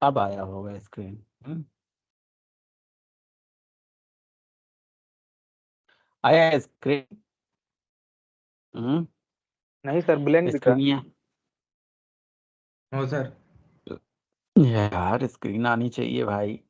अब आया होगा स्क्रीन। आया स्क्रीन। नहीं सर, ब्लैंक दिखा। Screen no sir. यार स्क्रीन आनी चाहिए भाई।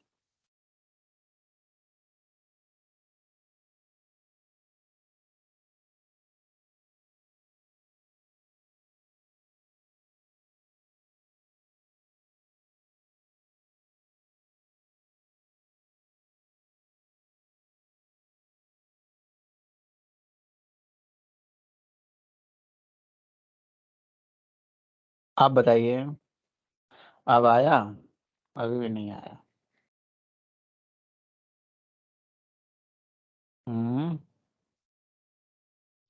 आप बताइए। अब आया? अभी भी नहीं आया।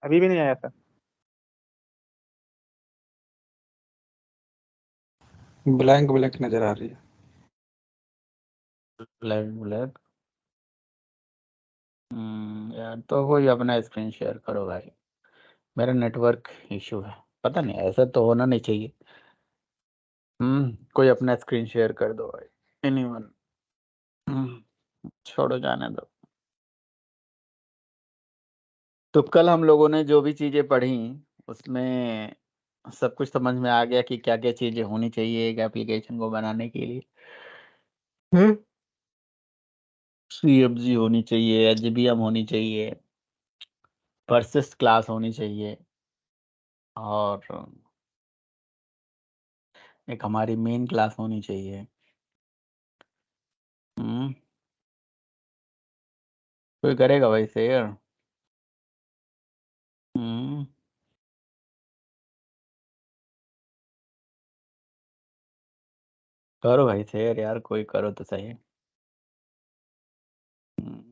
अभी भी नहीं आया सर। ब्लैंक ब्लैंक नजर आ रही है। Black black. यार तो कोई अपना स्क्रीन शेयर करो भाई। मेरा नेटवर्क इशू है। पता नहीं, ऐसा तो होना नहीं चाहिए। कोई अपना स्क्रीन शेयर कर दो भाई। एनीवन। छोड़ो, जाने दो। तो कल हम लोगों ने जो भी चीजें पढ़ी उसमें सब कुछ समझ में आ गया कि क्या क्या चीजें होनी चाहिए एक एप्लीकेशन को बनाने के लिए। CFG होनी चाहिए, HBM होनी चाहिए, परसिस्ट क्लास होनी चाहिए, और एक हमारी मेन क्लास होनी चाहिए। हम्म कोई करेगा भाई शेयर? हम्म करो भाई शेयर यार, कोई करो तो सही। हम्म,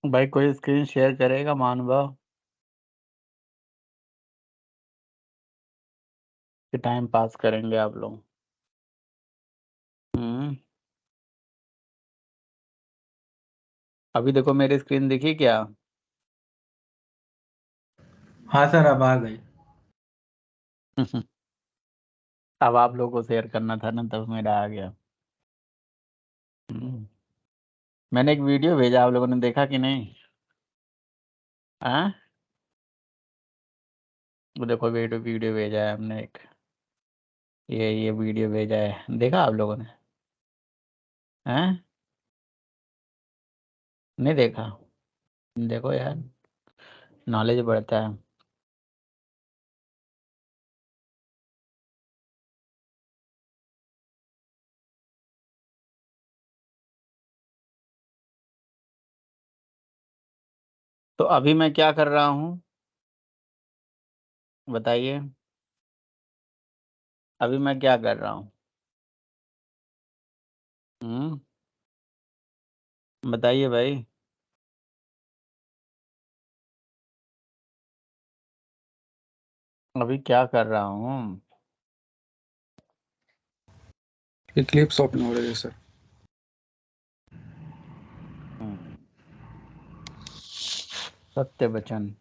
भाई कोई स्क्रीन शेयर करेगा महानुभाव? कि टाइम पास करेंगे आप लोग? हम्म अभी देखो मेरी स्क्रीन दिखी क्या? हाँ सर, अब आ गई। अब आप लोगों को शेयर करना था ना, तब मेरा आ गया। हम्म मैंने एक वीडियो भेजा, आप लोगों ने देखा कि नहीं? हाँ, वो देखो वीडियो वीडियो भेजा है हमने एक। ये वीडियो भेजा है, देखा आप लोगों ने? हैं? नहीं देखा? देखो यार, नॉलेज बढ़ता है। तो अभी मैं क्या कर रहा हूँ बताइए? अभी मैं क्या कर रहा हूँ? हम्म बताइए भाई। अभी क्या कर रहा हूँ? इक्लिप्स ओपन हो रही है सर। हम्म, सत्य वचन।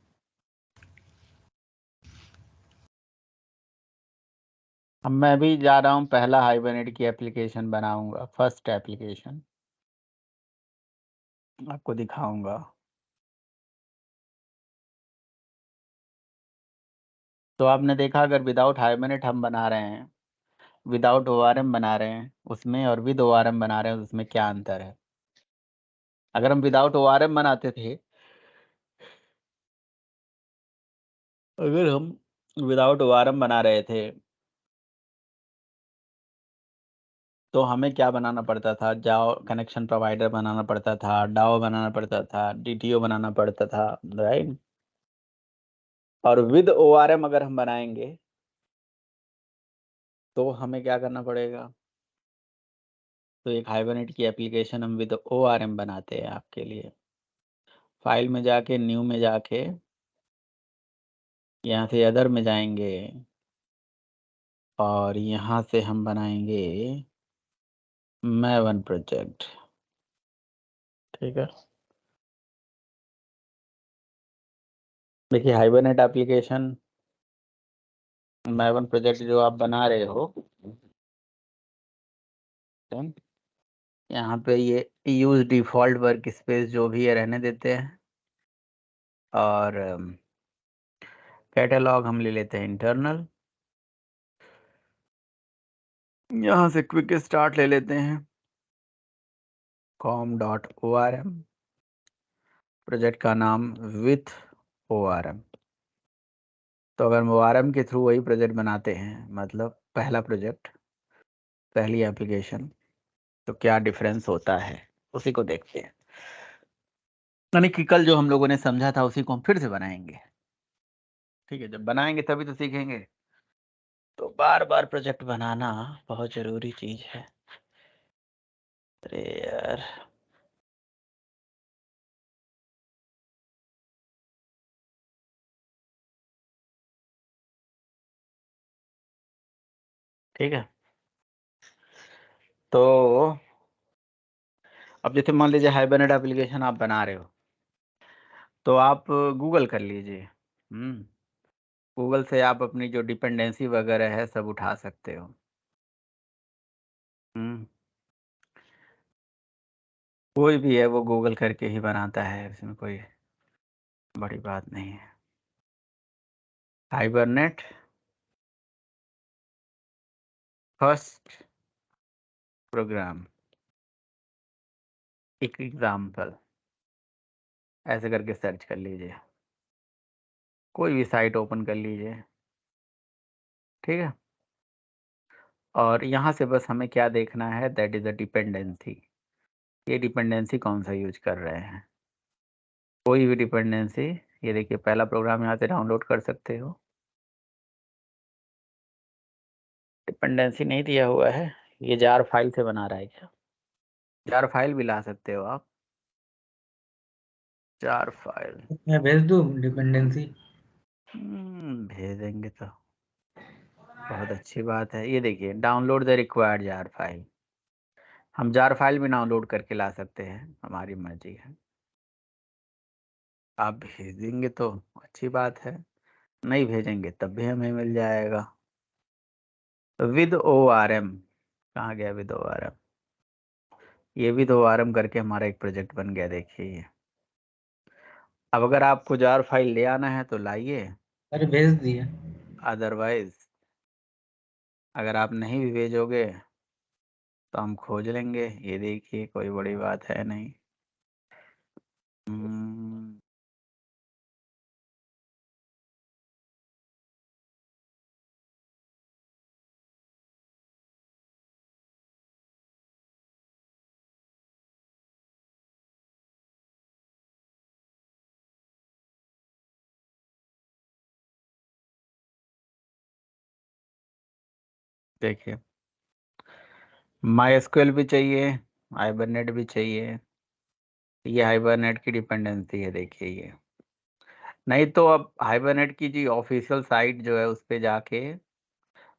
अब मैं भी जा रहा हूँ, पहला हाइबरनेट की एप्लीकेशन बनाऊंगा, फर्स्ट एप्लीकेशन आपको दिखाऊंगा। तो आपने देखा, अगर विदाउट हाइबरनेट हम बना रहे हैं, विदाउट ORM बना रहे हैं उसमें, और विद ORM बना रहे हैं उसमें क्या अंतर है? अगर हम विदाउट ORM बनाते थे अगर हम विदाउट ORM बना रहे थे तो हमें क्या बनाना पड़ता था? जाओ कनेक्शन प्रोवाइडर बनाना पड़ता था, डाओ बनाना पड़ता था, DTO बनाना पड़ता था, राइट? और विद ORM अगर हम बनाएंगे तो हमें क्या करना पड़ेगा? तो एक हाइबरनेट की एप्लीकेशन हम विद ORM बनाते हैं आपके लिए। फाइल में जाके, न्यू में जाके, यहाँ से अदर में जाएंगे और यहाँ से हम बनाएंगे Maven प्रोजेक्ट। ठीक है, देखिए हाइबरनेट एप्लीकेशन Maven प्रोजेक्ट जो आप बना रहे हो, यहाँ पे ये यूज डिफॉल्ट वर्क स्पेस जो भी है रहने देते हैं और कैटलॉग हम ले लेते हैं इंटरनल। यहाँ से क्विक स्टार्ट ले लेते हैं com.orm, प्रोजेक्ट का नाम विथ ORM। तो अगर हम ORM के थ्रू वही प्रोजेक्ट बनाते हैं, मतलब पहला प्रोजेक्ट, पहली एप्लीकेशन, तो क्या डिफरेंस होता है उसी को देखते हैं। यानी कि कल जो हम लोगों ने समझा था उसी को हम फिर से बनाएंगे। ठीक है, जब बनाएंगे तभी तो सीखेंगे। तो बार बार प्रोजेक्ट बनाना बहुत जरूरी चीज है। अरे यार, ठीक है। तो अब जैसे मान लीजिए हाइबरनेट एप्लीकेशन आप बना रहे हो तो आप गूगल कर लीजिए। गूगल से आप अपनी जो डिपेंडेंसी वगैरह है सब उठा सकते हो। हम्म कोई भी है वो गूगल करके ही बनाता है, इसमें कोई बड़ी बात नहीं है। हाइबरनेट फर्स्ट प्रोग्राम, एक एग्जाम्पल, ऐसे करके सर्च कर लीजिए, कोई भी साइट ओपन कर लीजिए। ठीक है, और यहाँ से बस हमें क्या देखना है, दैट इज़ अ डिपेंडेंसी। ये डिपेंडेंसी कौन सा यूज कर रहे हैं, कोई भी डिपेंडेंसी। ये देखिए पहला प्रोग्राम यहाँ से डाउनलोड कर सकते हो। डिपेंडेंसी नहीं दिया हुआ है, ये जार फाइल से बना रहा है क्या? जार फाइल भी ला सकते हो आप, जार फाइल। मैं भेज दूँ डिपेंडेंसी? भेजेंगे तो बहुत अच्छी बात है। ये देखिए download the required jar file, हम जार फाइल भी डाउनलोड करके ला सकते हैं, हमारी मर्जी है। आप भेजेंगे तो अच्छी बात है, नहीं भेजेंगे तब भी हमें मिल जाएगा। विद ORM, कहाँ गया विद ORM? ये विद ORM करके हमारा एक प्रोजेक्ट बन गया, देखिए ये। अब अगर आपको जार फाइल ले आना है तो लाइए, अरे भेज दिया। अदरवाइज अगर आप नहीं भी भेजोगे तो हम खोज लेंगे। ये देखिए कोई बड़ी बात है नहीं। हम्म, देखिए MySQL भी चाहिए, हाइबरनेट भी चाहिए। ये हाइबरनेट की डिपेंडेंसी है, देखिए ये। नहीं तो अब हाइबरनेट की जी ऑफिशियल साइट जो है उस पे जाके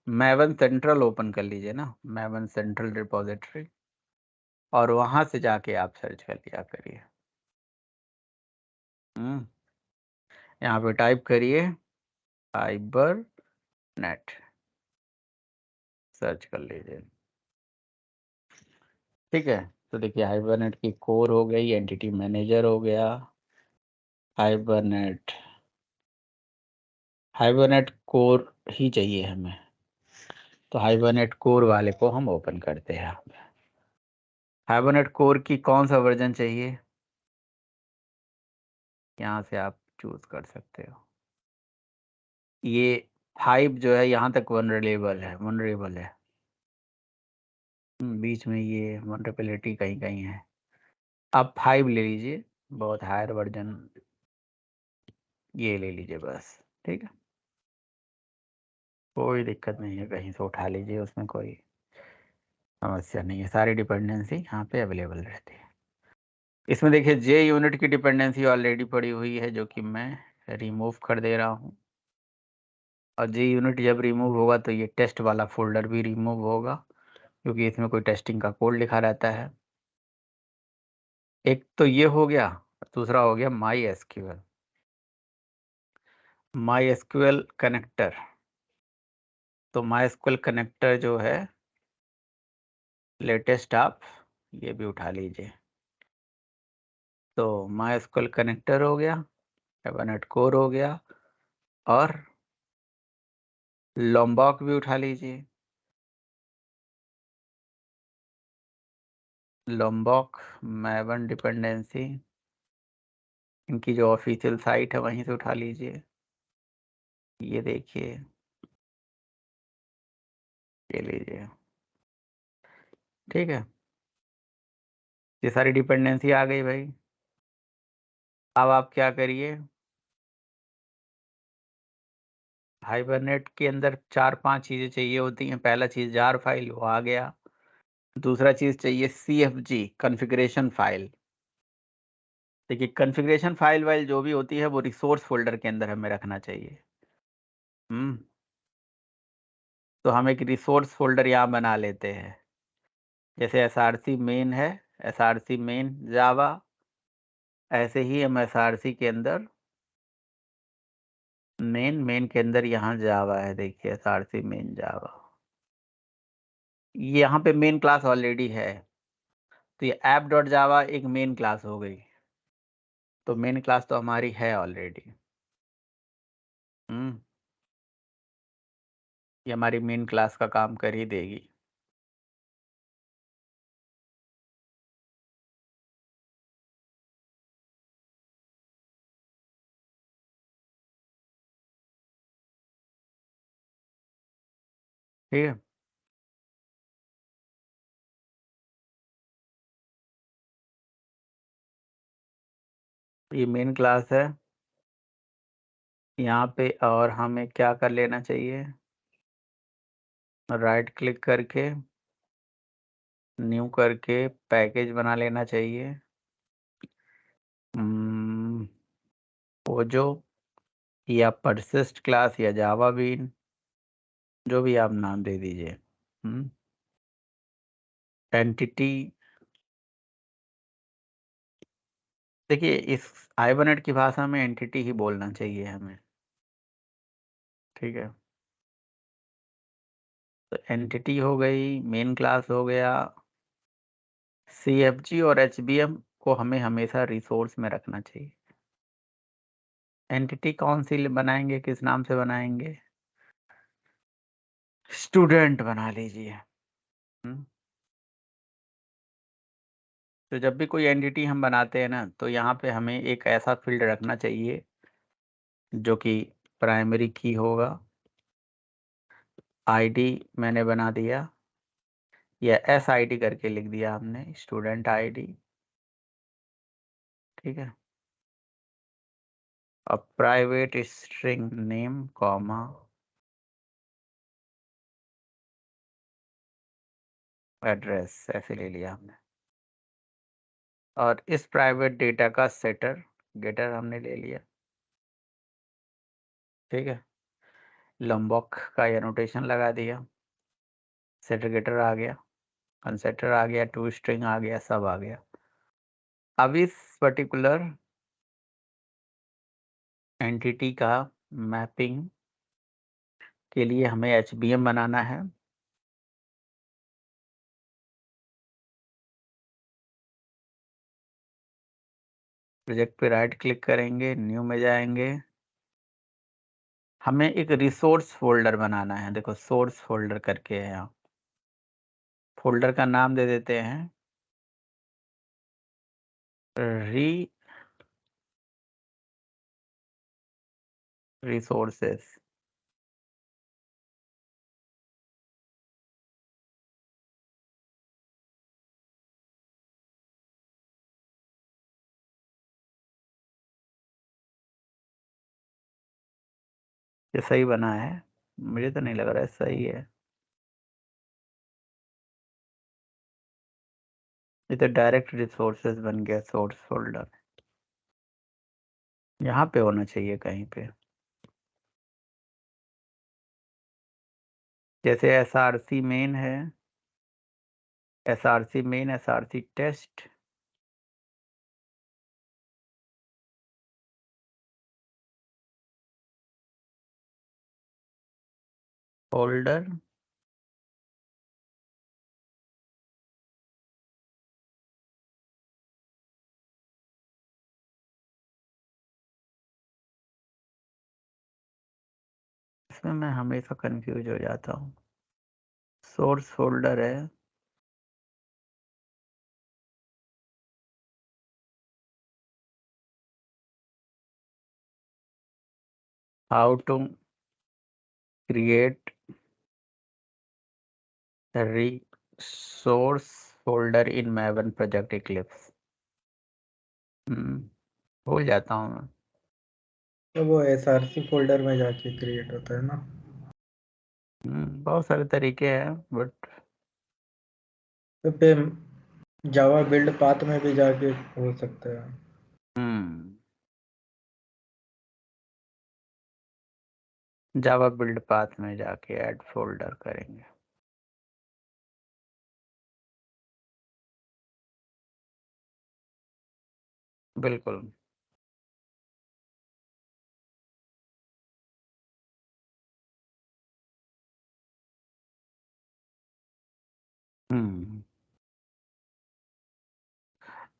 मैवन सेंट्रल ओपन कर लीजिए ना, मैवन सेंट्रल रिपोजिटरी, और वहां से जाके आप सर्च कर लिया करिए। हम्म यहाँ पे टाइप करिए हाइबर नेट, सर्च कर लीजिए। ठीक है, तो देखिए हाइबरनेट की कोर हो गई, एंटिटी मैनेजर हो गया, हाइबरनेट, हाइबरनेट कोर ही चाहिए हमें, तो हाइबरनेट कोर वाले को हम ओपन करते हैं। हाइबरनेट कोर की कौन सा वर्जन चाहिए, यहाँ से आप चूज कर सकते हो। ये 5 जो है यहाँ तक वनरेबल है। बीच में ये वनरेबिलिटी कहीं-कहीं है। आप 5 ले लीजिए, बहुत हायर वर्ज़न ये ले लीजिए बस, ठीक है? कोई दिक्कत नहीं है, कहीं से उठा लीजिए, उसमें कोई समस्या नहीं है, सारी डिपेंडेंसी यहाँ पे अवेलेबल रहती है। इसमें देखिए जे यूनिट की डिपेंडेंसी ऑलरेडी पड़ी हुई है, जो कि मैं रिमूव कर दे रहा हूँ। और जे यूनिट जब रिमूव होगा तो ये टेस्ट वाला फ़ोल्डर भी रिमूव होगा, क्योंकि इसमें कोई टेस्टिंग का कोड लिखा रहता है। एक तो ये हो गया, दूसरा हो गया माई एसक्यूएल कनेक्टर। तो माई एसक्यूएल कनेक्टर जो है लेटेस्ट आप ये भी उठा लीजिए। तो माई-एसक्यूएल कनेक्टर हो गया, कैबिनेट कोर हो गया और लोम्बॉक भी उठा लीजिए। लोम्बॉक, मैवन डिपेंडेंसी, इनकी जो ऑफिशियल साइट है वहीं से उठा लीजिए। ये देखिए, ये लीजिए, ठीक है? ये सारी डिपेंडेंसी आ गई भाई। अब आप क्या करिए, हाइबरनेट के अंदर 4-5 चीज़ें चाहिए होती हैं। पहला चीज़ जार फाइल, वो आ गया। दूसरा चीज़ चाहिए सीएफजी कॉन्फ़िगरेशन फाइल। देखिए कॉन्फ़िगरेशन फाइल वाइल जो भी होती है वो रिसोर्स फ़ोल्डर के अंदर हमें रखना चाहिए। तो हम एक रिसोर्स फ़ोल्डर यहाँ बना लेते हैं। जैसे एसआरसी मेन है, एसआरसी मेन जावा, ऐसे ही हम एसआरसी के अंदर मेन के अंदर यहाँ जावा है, देखिए एसआरसी मेन जावा। यहाँ पे मेन क्लास ऑलरेडी है। तो ये app.java एक मेन क्लास हो गई। तो मेन क्लास तो हमारी है ऑलरेडी। हुँ। ये हमारी मेन क्लास का काम कर ही देगी। ठीक है? ये मेन क्लास है। यहाँ पे और हमें क्या कर लेना चाहिए? राइट क्लिक करके, न्यू करके पैकेज बना लेना चाहिए। पोजो या परसिस्ट क्लास या जावा बीन, जो भी आप नाम दे दीजिए। एंटिटी, देखिए इस हाइबरनेट की भाषा में एंटिटी ही बोलना चाहिए हमें, ठीक है? तो एंटिटी हो गई, मेन क्लास हो गया, सीएफजी और एचबीएम को हमें हमेशा रिसोर्स में रखना चाहिए। एंटिटी कौन-सी बनाएँगे, किस नाम से बनाएँगे? स्टूडेंट बना लीजिए। हुँ। तो जब भी कोई एंटिटी हम बनाते हैं ना, तो यहाँ पे हमें एक ऐसा फ़ील्ड रखना चाहिए, जो कि प्राइमरी की होगा। आईडी मैंने बना दिया या एसआईडी करके लिख दिया हमने, स्टूडेंट आईडी, ठीक है? और private string name comma address ऐसे ले लिया हमने। और इस प्राइवेट डेटा का गेटर हमने ले लिया, ठीक है? लंबॉक का एनोटेशन लगा दिया, सेटर गेटर आ गया, अनसेटर आ गया, टू स्ट्रिंग आ गया, सब आ गया। अब इस पर्टिकुलर एंटिटी का मैपिंग के लिए हमें एचबीएम बनाना है। प्रोजेक्ट पे राइट क्लिक करेंगे, न्यू में जाएँगे। हमें एक रिसोर्स फ़ोल्डर बनाना है, देखो सोर्स फ़ोल्डर करके है यहाँ। फ़ोल्डर का नाम दे देते हैं री रिसोर्सेस। ये सही बना है? मुझे तो नहीं लग रहा है सही है। ये तो डायरेक्ट रिसोर्सेज बन गया सोर्स फोल्डर। यहाँ पे होना चाहिए कहीं पे, जैसे SRC मेन है, SRC main, SRC test, folder, इसमें मैं हमेशा कंफ्यूज हो जाता हूँ। सोर्स फोल्डर है, how to create resource folder in Maven project Eclipse. भूल जाता हूँ मैं। तो वो SRC फोल्डर में जाके क्रिएट होता है ना। बहुत सारे तरीके हैं बट तो फिर जावा बिल्ड पाथ में भी जाके हो सकता है। जावा बिल्ड पाथ में जाके ऐड फोल्डर करेंगे। बिल्कुल।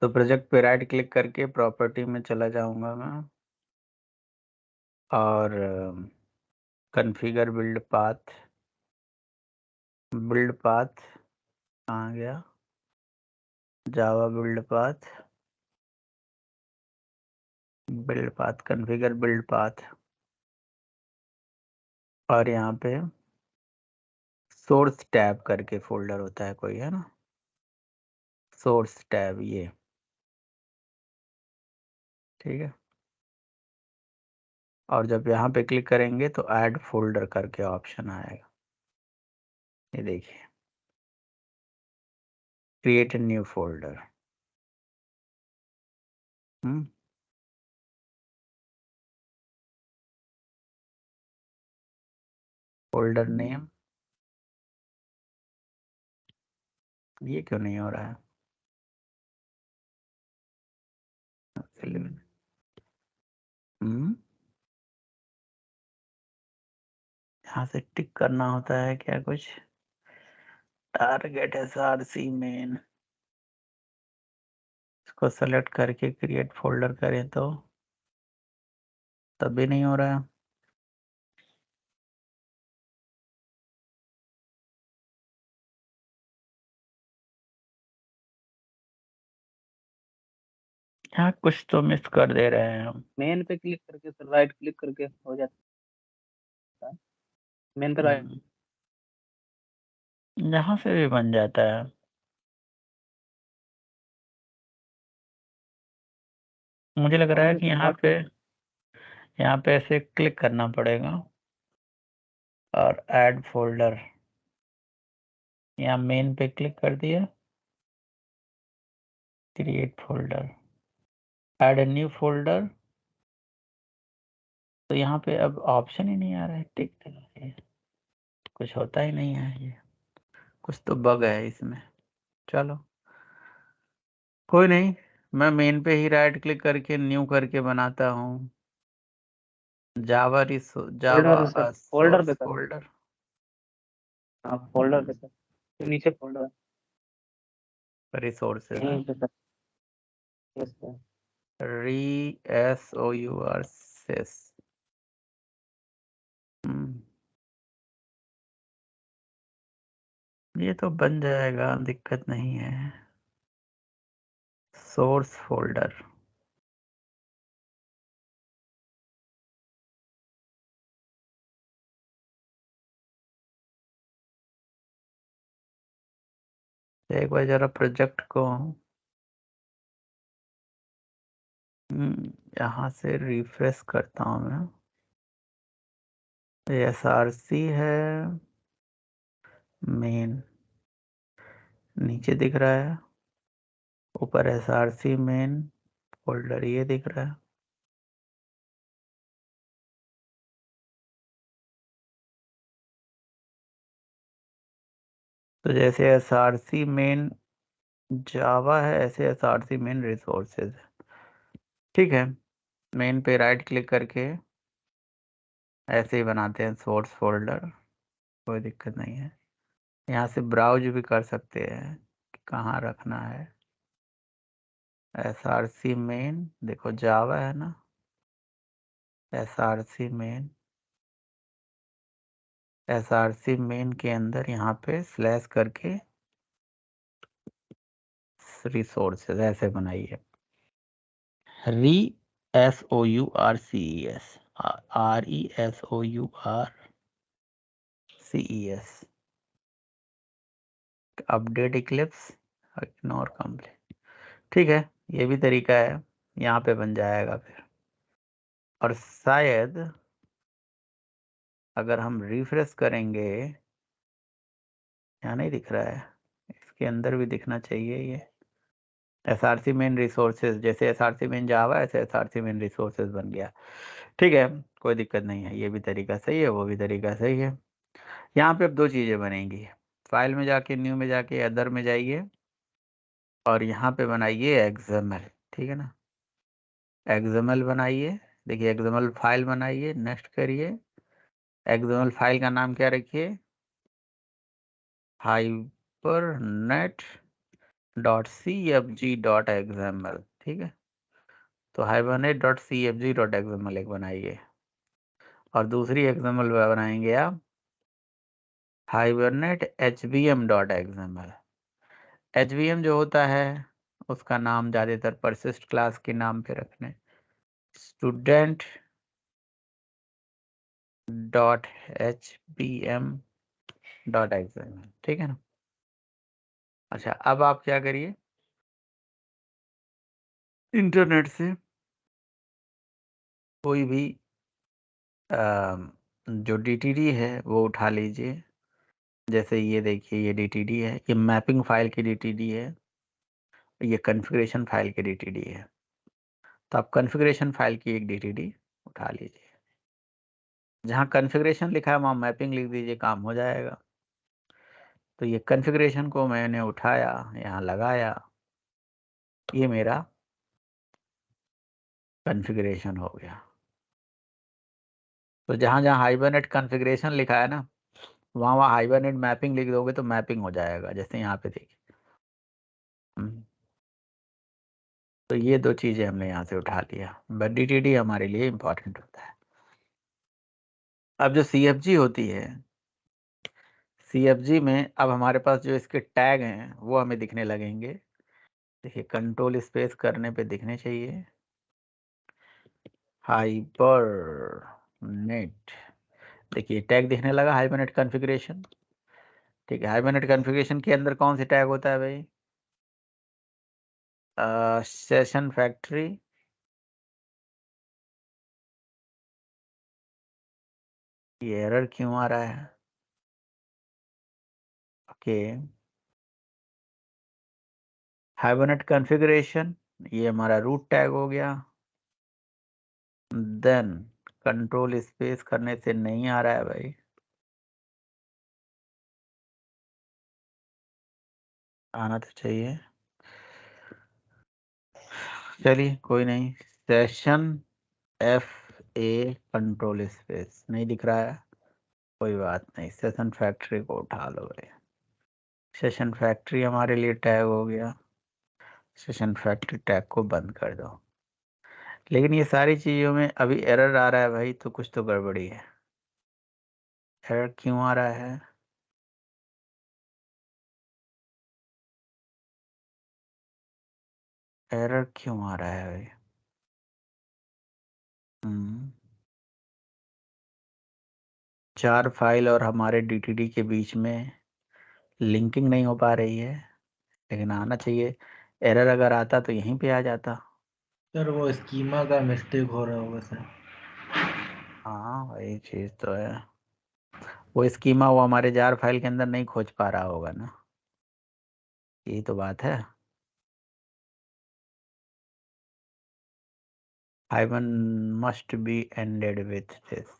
तो प्रोजेक्ट पे राइट क्लिक करके प्रॉपर्टी में चला जाऊंगा मैं और कॉन्फ़िगर बिल्ड पाथ कहाँ गया? Java build path configure build path, और यहाँ पे सोर्स टैब करके फोल्डर होता है कोई, है ना? सोर्स टैब, ये ठीक है। और जब यहाँ पे क्लिक करेंगे तो ऐड फोल्डर करके ऑप्शन आएगा, ये देखिए, create a new folder. Folder name, ये क्यों नहीं हो रहा है? यहाँ से टिक करना होता है क्या कुछ? टारगेट SRC मेन, इसको सेलेक्ट करके क्रिएट फोल्डर करें तो तब भी नहीं हो रहा है। यहाँ कुछ तो मिस कर दे रहे हैं हम। मेन पे क्लिक करके सर राइट क्लिक करके हो जाता है। मेन पे राइट यहाँ से भी बन जाता है। मुझे लग रहा है कि यहाँ पे ऐसे क्लिक करना पड़ेगा और ऐड फोल्डर, यहाँ मेन पे क्लिक कर दिया, create folder, add a new folder, तो यहाँ पे अब ऑप्शन ही नहीं आ रहा है टिक देना चाहिए, कुछ होता ही नहीं है, ये कुछ तो बग है इसमें। चलो कोई नहीं, मैं मेन पे ही राइट क्लिक करके न्यू करके बनाता हूँ जावा फोल्डर सर, फोल्डर पे सोर्स सर। फोल्डर। हाँ फोल्डर पे सर, तो नीचे फोल्डर रिसोर्सेज, यहीं पे सर। Yes sir. RESOURCES। ये तो बन जाएगा, दिक्कत नहीं है। सोर्स फोल्डर, एक बार जरा प्रोजेक्ट को यहाँ से रिफ्रेश करता हूँ मैं। SRC है मेन, नीचे दिख रहा है, ऊपर SRC मेन फोल्डर ये दिख रहा है। तो जैसे SRC मेन जावा है, ऐसे SRC मेन रिसोर्सेज है। ठीक है, मेन पे राइट क्लिक करके ऐसे ही बनाते हैं सोर्स फोल्डर, कोई दिक्कत नहीं है। यहाँ से ब्राउज भी कर सकते हैं कि कहाँ रखना है। SRC मेन देखो जावा है ना, SRC मेन, SRC मेन के अंदर यहाँ पे स्लैश करके रिसोर्सेज ऐसे बनाइए, RESOURCES, RESOURCES, update Eclipse, ignore complete. ठीक है, ये भी तरीका है, यहाँ पे बन जाएगा फिर। और शायद अगर हम रिफ्रेश करेंगे, यहाँ नहीं दिख रहा है, इसके अंदर भी दिखना चाहिए ये SRC मेन रिसोर्सेज, जैसे SRC मेन जावा ऐसे SRC मेन रिसोर्सेज बन गया। ठीक है, कोई दिक्कत नहीं है, ये भी तरीका सही है, वो भी तरीका सही है। यहाँ पे अब दो चीज़ें बनेंगी, फाइल में जाके न्यू में जाके अदर में जाइए और यहाँ पे बनाइए XML। ठीक है ना, XML बनाइए, देखिए XML फाइल बनाइए, नेक्स्ट करिए। XML फाइल का नाम क्या रखिए, hypernet.cfg.xml। ठीक है, तो hypernet.cfg.xml एक बनाइए, और दूसरी XML बनाएंगे आप hibernate.hvm.xml। HVM जो होता है उसका नाम ज़्यादातर परसिस्ट क्लास के नाम पे रखने, स्टूडेंट .hvm.xml। ठीक है ना। अच्छा, अब आप क्या करिए, इंटरनेट से कोई भी जो DTD है वो उठा लीजिए। जैसे ये देखिए, ये DTD है, ये मैपिंग फाइल की DTD है, ये कॉन्फ़िगरेशन फाइल की DTD है। तो आप कॉन्फ़िगरेशन फाइल की एक DTD उठा लीजिए, जहाँ कॉन्फ़िगरेशन लिखा है वहाँ मैपिंग लिख दीजिए, काम हो जाएगा। तो ये कॉन्फ़िगरेशन को मैंने उठाया, यहाँ लगाया, ये मेरा कॉन्फ़िगरेशन हो गया। तो जहाँ-जहाँ हाइबरनेट कॉन्फ़िगरेशन लिखा है ना, वहाँ-वहाँ हाइबरनेट मैपिंग लिख दोगे तो मैपिंग हो जाएगा, जैसे यहाँ पे देखिए। तो ये दो चीज़ें हमने यहाँ से उठा लिया, बट DTD हमारे लिए इम्पोर्टेंट होता है। अब जो CFG होती है, CFG में अब हमारे पास जो इसके टैग हैं वो हमें दिखने लगेंगे। देखिए, कंट्रोल स्पेस करने पे दिखने चाहिए, हाइबरनेट, देखिए टैग दिखने लगा, हाइबरनेट कॉन्फ़िगरेशन। ठीक है, हाइबरनेट कॉन्फ़िगरेशन के अंदर कौन सी टैग होता है भाई, सेशन फैक्ट्री, ये एरर क्यों आ रहा है, ओके। हाइबरनेट कॉन्फ़िगरेशन, ये हमारा रूट टैग हो गया। देन कंट्रोल स्पेस करने से नहीं आ रहा है भाई, आना तो चाहिए। चलिए कोई नहीं, सेशन FA कंट्रोल स्पेस नहीं दिख रहा है, कोई बात नहीं, सेशन फैक्ट्री को उठा लो भाई। सेशन फैक्ट्री हमारे लिए टैग हो गया, सेशन फैक्ट्री टैग को बंद कर दो। लेकिन ये सारी चीज़ों में अभी एरर आ रहा है भाई, तो कुछ तो गड़बड़ी है। एरर क्यों आ रहा है, एरर क्यों आ रहा है भाई? 4 फाइल और हमारे DTD के बीच में लिंकिंग नहीं हो पा रही है, लेकिन आना चाहिए। एरर अगर आता तो यहीं पे आ जाता। सर वो स्कीमा का मिस्टेक हो रहा होगा सर। हाँ, वही चीज़ तो है। वो स्कीमा वो हमारे जार फाइल के अंदर नहीं खोज पा रहा होगा ना, यही तो बात है। Hyphen must be ended with this.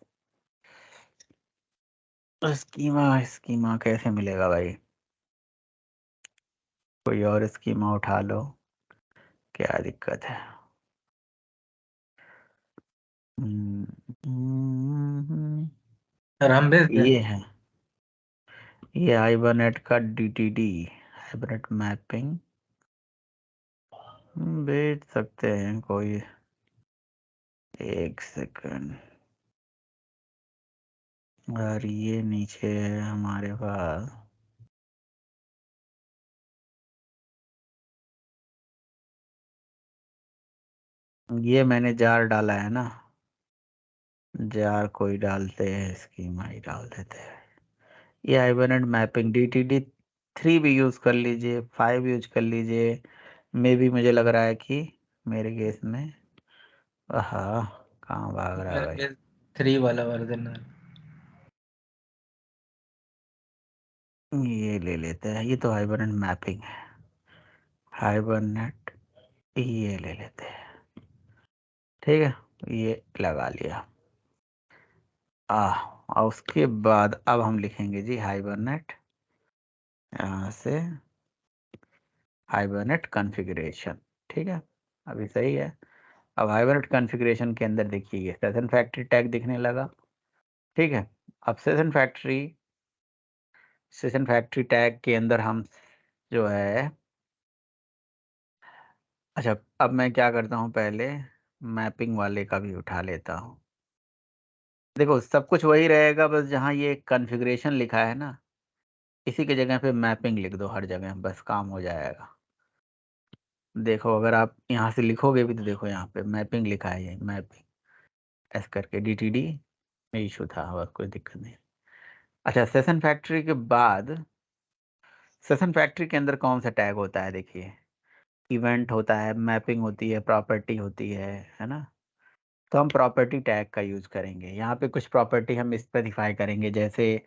Schema schema कैसे मिलेगा भाई? कोई और स्कीमा उठा लो, क्या दिक्कत है? सर हम भेज दें? ये है, ये हाइबरनेट का DTD, हाइबरनेट मैपिंग भेज सकते हैं कोई। एक सेकंड। और ये नीचे है हमारे पास, ये मैंने जार डाला है ना, जार कोई डालते हैं, स्कीमा ही डाल देते हैं। ये हाइबरनेट मैपिंग DTD 3 भी यूज कर लीजिए, 5 यूज कर लीजिए। मे भी मुझे लग रहा है कि मेरे केस में, हाँ कहाँ भाग रहा है मेरे भाई? पास 3 वाला वर्जन है। ये ले लेते हैं, ये तो हाइबरनेट मैपिंग है, हाइबरनेट ये ले लेते हैं। ठीक है, ये लगा लिया। और उसके बाद अब हम लिखेंगे जी हाइबरनेट, यहाँ से हाइबरनेट कॉन्फ़िगरेशन। ठीक है, अभी सही है। अब हाइबरनेट कॉन्फ़िगरेशन के अंदर देखिए सेशन फैक्ट्री टैग दिखने लगा। ठीक है, अब सेशन फैक्ट्री टैग के अंदर हम जो है, अच्छा अब मैं क्या करता हूँ, पहले मैपिंग वाले का भी उठा लेता हूँ। देखो सब कुछ वही रहेगा, बस जहाँ ये कॉन्फ़िगरेशन लिखा है ना, इसी की जगह पे मैपिंग लिख दो हर जगह, बस काम हो जाएगा। देखो अगर आप यहाँ से लिखोगे भी तो देखो यहाँ पे मैपिंग लिखा है, ये मैपिंग ऐसे करके DTD में इशू था और कोई दिक्कत नहीं। अच्छा, सेशन फैक्ट्री के बाद सेशन फैक्ट्री के अंदर कौन सा टैग होता है? देखिए इवेंट होता है, मैपिंग होती है, प्रॉपर्टी होती है ना? तो हम प्रॉपर्टी टैग का यूज करेंगे। यहाँ पे कुछ प्रॉपर्टी हम स्पेसिफाई करेंगे, जैसे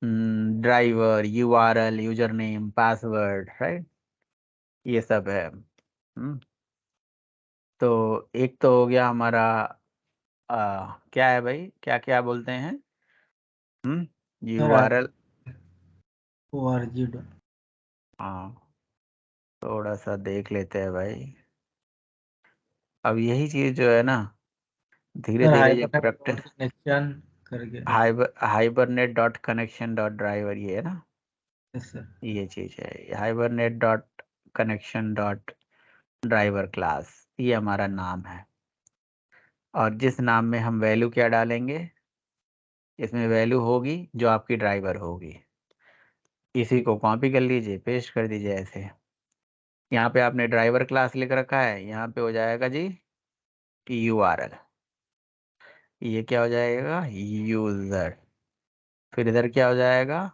driver, URL, user name, password, right, ये सब है। तो एक तो हो गया हमारा, क्या है भाई, क्या क्या बोलते हैं? Sir URL। org हाँ, थोड़ा सा देख लेते हैं भाई। अब यही चीज जो है ना, धीरे सर धीरे ये हाइपरनेट प्रैक्टिस। डॉट कनेक्शन करके। Hibernate dot connection dot driver, ये है ना, यस सर। ये चीज है hibernate dot connection dot driver class, ये हमारा नाम है। और जिस नाम में हम वैल्यू क्या डालेंगे, इसमें वैल्यू होगी जो आपकी ड्राइवर होगी। इसी को कॉपी कर लीजिए, पेस्ट कर दीजिए ऐसे। यहाँ पे आपने ड्राइवर क्लास लिख रखा है, यहाँ पे हो जाएगा जी URL, ये क्या हो जाएगा, यूजर। फिर इधर क्या हो जाएगा,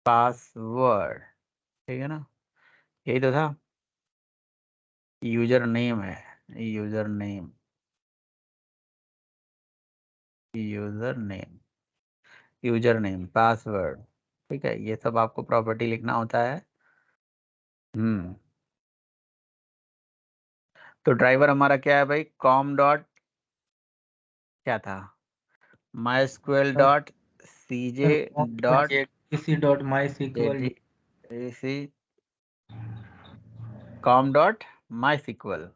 पासवर्ड। ठीक है ना, यही तो था। यूजर नेम है, user name, user name, user name, password. ठीक है, ये सब आपको प्रॉपर्टी लिखना होता है। तो ड्राइवर हमारा क्या है भाई, कॉम डॉट क्या था, my sequel sir dot CJ dot JDBC dot my sequel JDBC com dot my sequel,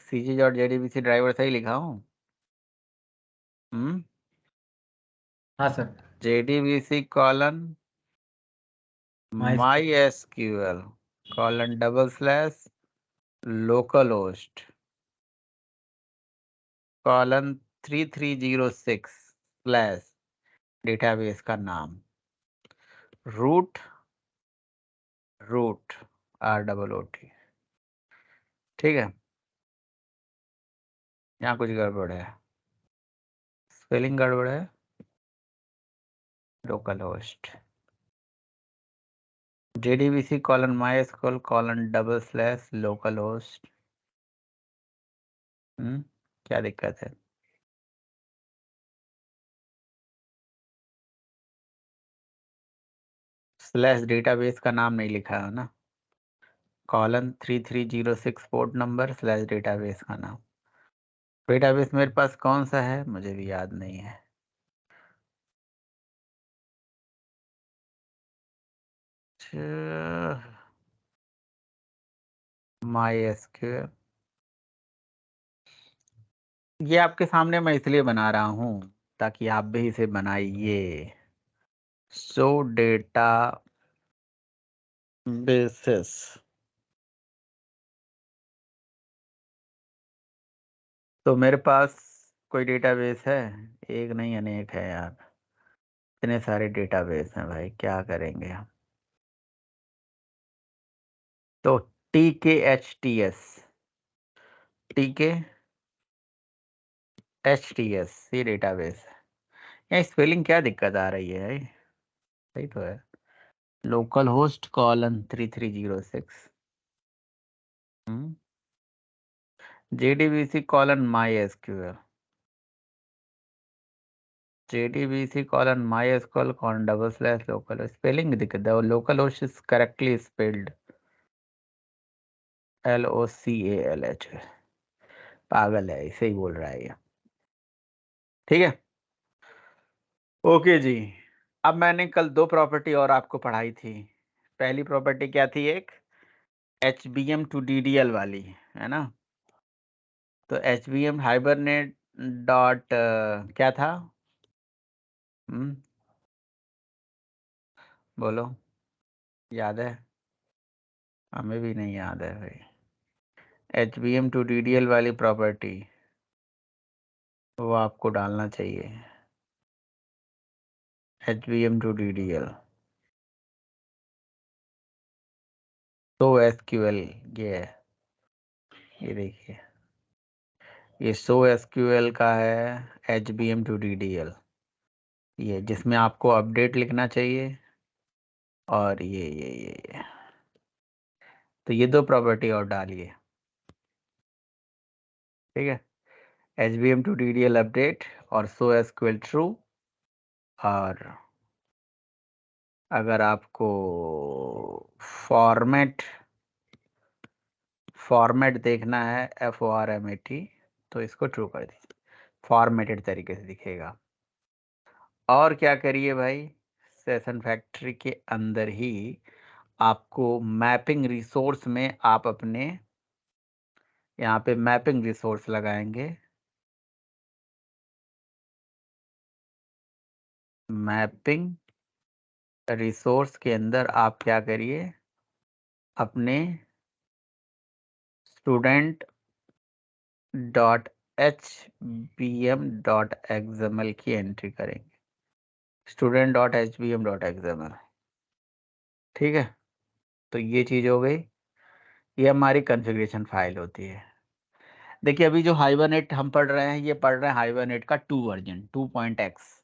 CJ dot JDBC driver सही लिखा हूँ? हाँ sir JDBC colon my my SQL colon local host colon 3306 database का नाम, root root ROOT। ठीक है, यहाँ कुछ गड़बड़ है, स्पेलिंग गड़बड़ है। Local host JDBC colon MySQL colon local host. क्या दिक्कत है? स्लैश डेटाबेस का नाम नहीं लिखा है ना, colon 3306 port number slash database का नाम। डेटाबेस मेरे पास कौन सा है मुझे भी याद नहीं है। MySQL, ये आपके सामने मैं इसलिए बना रहा हूँ ताकि आप भी इसे बनाइए। सो डेटा बेसिस, तो मेरे पास कोई डेटाबेस है? एक नहीं अनेक है यार, इतने सारे डेटाबेस हैं भाई, क्या करेंगे हम। तो TKHTS, TKHTS ये डेटाबेस है। यहाँ स्पेलिंग क्या दिक्कत आ रही है भाई? सही तो है, local host colon 3306 JDBC colon MySQL, JDBC colon MySQL colon / local, spelling दिक्कत है। Local host is correctly spelled LOCALH, पागल है, इसे ही बोल रहा है ये। ठीक है, ओके जी। अब मैंने कल 2 प्रॉपर्टी और आपको पढ़ाई थी। पहली प्रॉपर्टी क्या थी? एक HBM to DDL वाली, है ना? तो HBM हाइबरनेट डॉट क्या था? बोलो, याद है? हमें भी नहीं याद है भाई। HBM to DDL वाली प्रॉपर्टी वो आपको डालना चाहिए, HBM to DDL। तो SQL ये है, ये देखिए, ये SQL का है HBM to DDL, ये जिसमें आपको अपडेट लिखना चाहिए। और ये तो ये 2 प्रॉपर्टी और डालिए, ठीक है? HBM to DDL अपडेट और SQL ट्रू। और अगर आपको फॉर्मेट देखना है FORMAT, तो इसको ट्रू कर दीजिए, फॉर्मेटेड तरीके से दिखेगा। और क्या करिए भाई, सेशन फैक्ट्री के अंदर ही आपको मैपिंग रिसोर्स में आप अपने यहाँ पे मैपिंग रिसोर्स लगाएंगे। मैपिंग रिसोर्स के अंदर आप क्या करिए, अपने student.hbm.xml की एंट्री करेंगे, student.hbm.xml, ठीक है? तो ये चीज़ हो गई, ये हमारी कॉन्फ़िगरेशन फाइल होती है। देखिए अभी जो हाइबरनेट हम पढ़ रहे हैं, ये पढ़ रहे हैं हाइबरनेट का 2 वर्जन 2.x।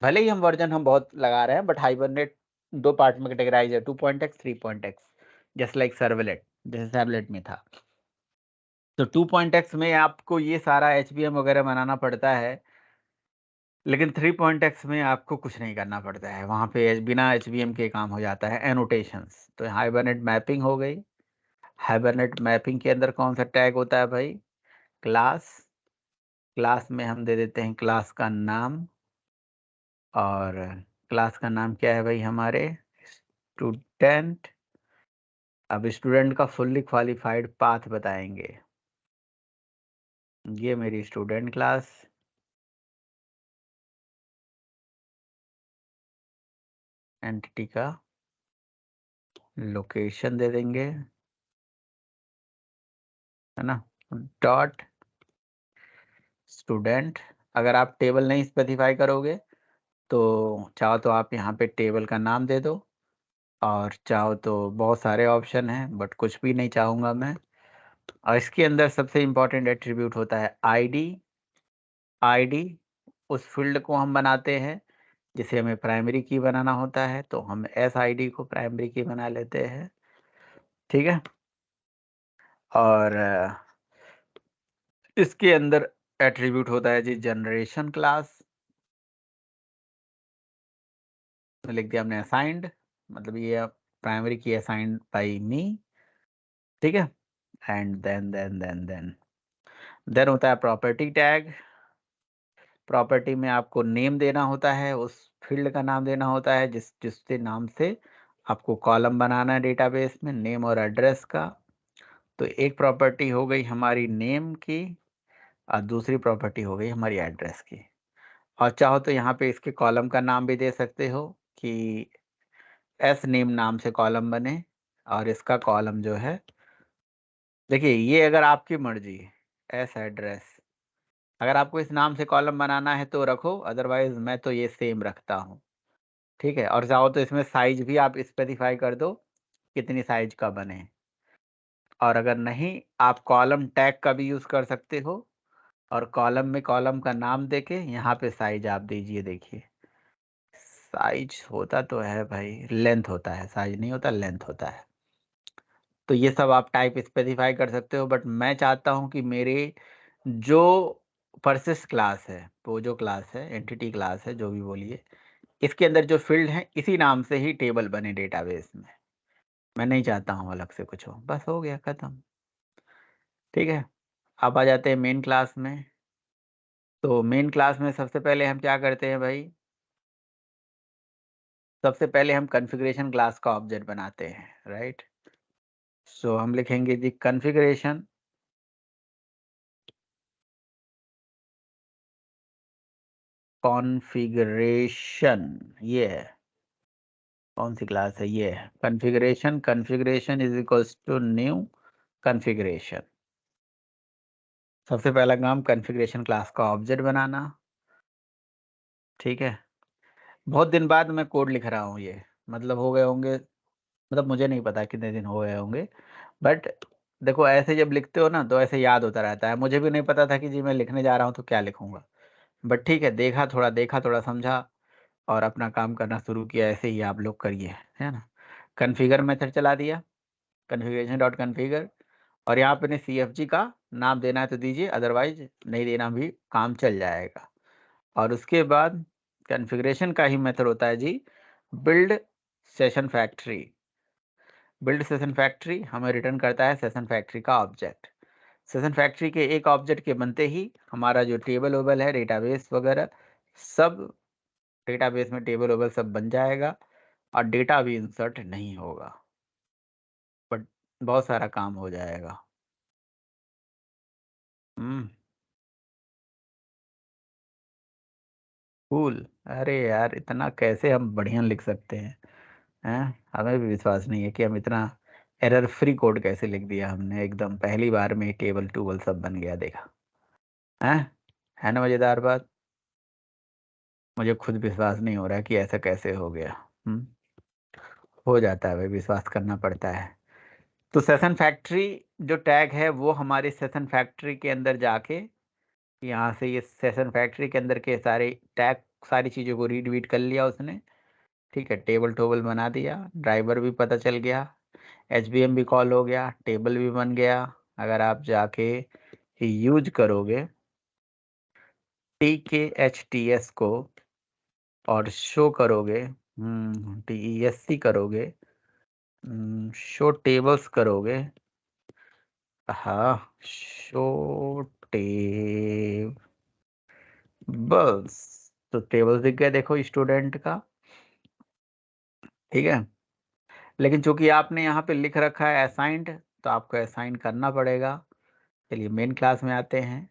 भले ही हम वर्जन हम बहुत लगा रहे हैं, बट हाइबरनेट 2 पार्ट में कैटेगराइज है, 2.x 3.x, just like servlet, जैसे सर्वलेट में था। तो 2.x में आपको ये सारा HBM वगैरह बनाना पड़ता है, लेकिन 3.x में आपको कुछ नहीं करना पड़ता है, वहाँ पे बिना HBM के काम हो जाता है, एनोटेशंस। तो हाइबरनेट मैपिंग हो गई। हाइबरनेट मैपिंग के अंदर कौन सा टैग होता है भाई? क्लास। क्लास में हम दे देते हैं क्लास का नाम, और क्लास का नाम क्या है भाई हमारे? स्टूडेंट। अब स्टूडेंट का फुल्ली क्वालिफाइड पाथ बताएंगे, ये मेरी स्टूडेंट क्लास, एंटिटी का लोकेशन दे देंगे, है ना? Dot student. अगर आप टेबल नहीं स्पेसिफाई करोगे तो चाहो तो आप यहाँ पे टेबल का नाम दे दो, और चाहो तो बहुत सारे ऑप्शन हैं, बट कुछ भी नहीं चाहूँगा मैं। और इसके अंदर सबसे इम्पोर्टेंट एट्रीब्यूट होता है आईडी। आईडी उस फील्ड को हम बनाते हैं जिसे हमें प्राइमरी की बनाना होता है, तो हम SID को प्राइमरी की बना लेते हैं, ठीक है? और इसके अंदर एट्रीब्यूट होता है जी जनरेशन क्लास, लिख दिया हमने असाइंड, मतलब ये प्राइमरी की असाइंड बाई मी, ठीक है। एंड देन होता है प्रॉपर्टी टैग। प्रॉपर्टी में आपको नेम देना होता है, उस फील्ड का नाम देना होता है जिससे नाम से आपको कॉलम बनाना है डेटाबेस में, नेम और एड्रेस का। तो एक प्रॉपर्टी हो गई हमारी नेम की और दूसरी प्रॉपर्टी हो गई हमारी एड्रेस की। और चाहो तो यहाँ पे इसके कॉलम का नाम भी दे सकते हो कि एस नेम नाम से कॉलम बने, और इसका कॉलम जो है, देखिए ये अगर आपकी मर्जी, एस एड्रेस, अगर आपको इस नाम से कॉलम बनाना है तो रखो, अदरवाइज मैं तो ये सेम रखता हूँ, ठीक है। और चाहो तो इसमें साइज भी आप स्पेसिफाई कर दो कितनी साइज का बने। और अगर नहीं, आप कॉलम टैग का भी यूज़ कर सकते हो, और कॉलम में कॉलम का नाम देके यहाँ पे साइज आप दीजिए। देखिए साइज होता तो है भाई, लेंथ होता है, साइज नहीं होता, लेंथ होता है। तो ये सब आप टाइप स्पेसिफाई कर सकते हो, बट मैं चाहता हूँ कि मेरे जो परसिस्ट क्लास है, वो जो क्लास है, एंटिटी क्लास है, जो भी बोलिए, इसके अंदर जो फील्ड है इसी नाम से ही टेबल बने डेटाबेस में। मैं नहीं चाहता हूँ अलग से कुछ हो, बस हो गया खत्म, ठीक है। अब आ जाते हैं मेन क्लास में। तो मेन क्लास में सबसे पहले हम क्या करते हैं भाई, सबसे पहले हम कॉन्फ़िगरेशन क्लास का ऑब्जेक्ट बनाते हैं, राइट। सो हम लिखेंगे जी कॉन्फ़िगरेशन, ये है, कौन सी क्लास है, ये है configuration. Configuration is equals to new configuration. सबसे पहला काम कॉन्फ़िगरेशन क्लास का ऑब्जेक्ट बनाना, ठीक है। बहुत दिन बाद मैं कोड लिख रहा हूँ, ये मतलब हो गए होंगे, मतलब मुझे नहीं पता कितने दिन हो गए होंगे, बट देखो ऐसे जब लिखते हो ना तो ऐसे याद होता रहता है। मुझे भी नहीं पता था कि जी मैं लिखने जा रहा हूँ तो क्या लिखूंगा, बट ठीक है, देखा थोड़ा समझा और अपना काम करना शुरू किया। ऐसे ही आप लोग करिए, है ना। कन्फिगर मेथड चला दिया, कन्फिगरेशन डॉट कन्फिगर, और यहाँ पे CFG का नाम देना है तो दीजिए, अदरवाइज नहीं देना भी काम चल जाएगा। और उसके बाद कॉन्फ़िगरेशन का ही मेथड होता है जी build session factory. Build session factory हमें रिटर्न करता है सेशन फैक्ट्री का ऑब्जेक्ट। सेशन फैक्ट्री के एक ऑब्जेक्ट के बनते ही हमारा जो टेबल वेबल है, डेटाबेस वगैरह सब, डेटाबेस में टेबल वेबल सब बन जाएगा और डेटा भी इंसर्ट नहीं होगा, बट बहुत सारा काम हो जाएगा। कूल। अरे यार इतना कैसे हम बढ़िया लिख सकते हैं, हैं? हमें भी विश्वास नहीं है कि हम इतना एरर फ्री कोड कैसे लिख दिया हमने, एकदम पहली बार में टेबल टूबल सब बन गया, देखा हैं? है ना मज़ेदार बात। मुझे खुद विश्वास नहीं हो रहा है कि ऐसा कैसे हो गया। हो जाता है भाई, विश्वास करना पड़ता है। तो सेशन फैक्ट्री जो टैग है वो हमारे सेशन फैक्ट्री के अंदर जाके, यहाँ से ये सेशन फैक्ट्री के अंदर के सारे टैग, सारी चीज़ों को रीड वीड कर लिया उसने, ठीक है। टेबल टोबल बना दिया, ड्राइवर भी पता चल गया, HBM भी कॉल हो गया, टेबल भी बन गया। अगर आप जाके यूज करोगे TKHTS को और शो करोगे, TESC करोगे, शो टेबल्स करोगे, हाँ शो टेबल्स, तो टेबल्स दिख गया देखो स्टूडेंट का, ठीक है। लेकिन चूंकि आपने यहाँ पे लिख रखा है असाइंड, तो आपको असाइन करना पड़ेगा। चलिए मेन क्लास में आते हैं।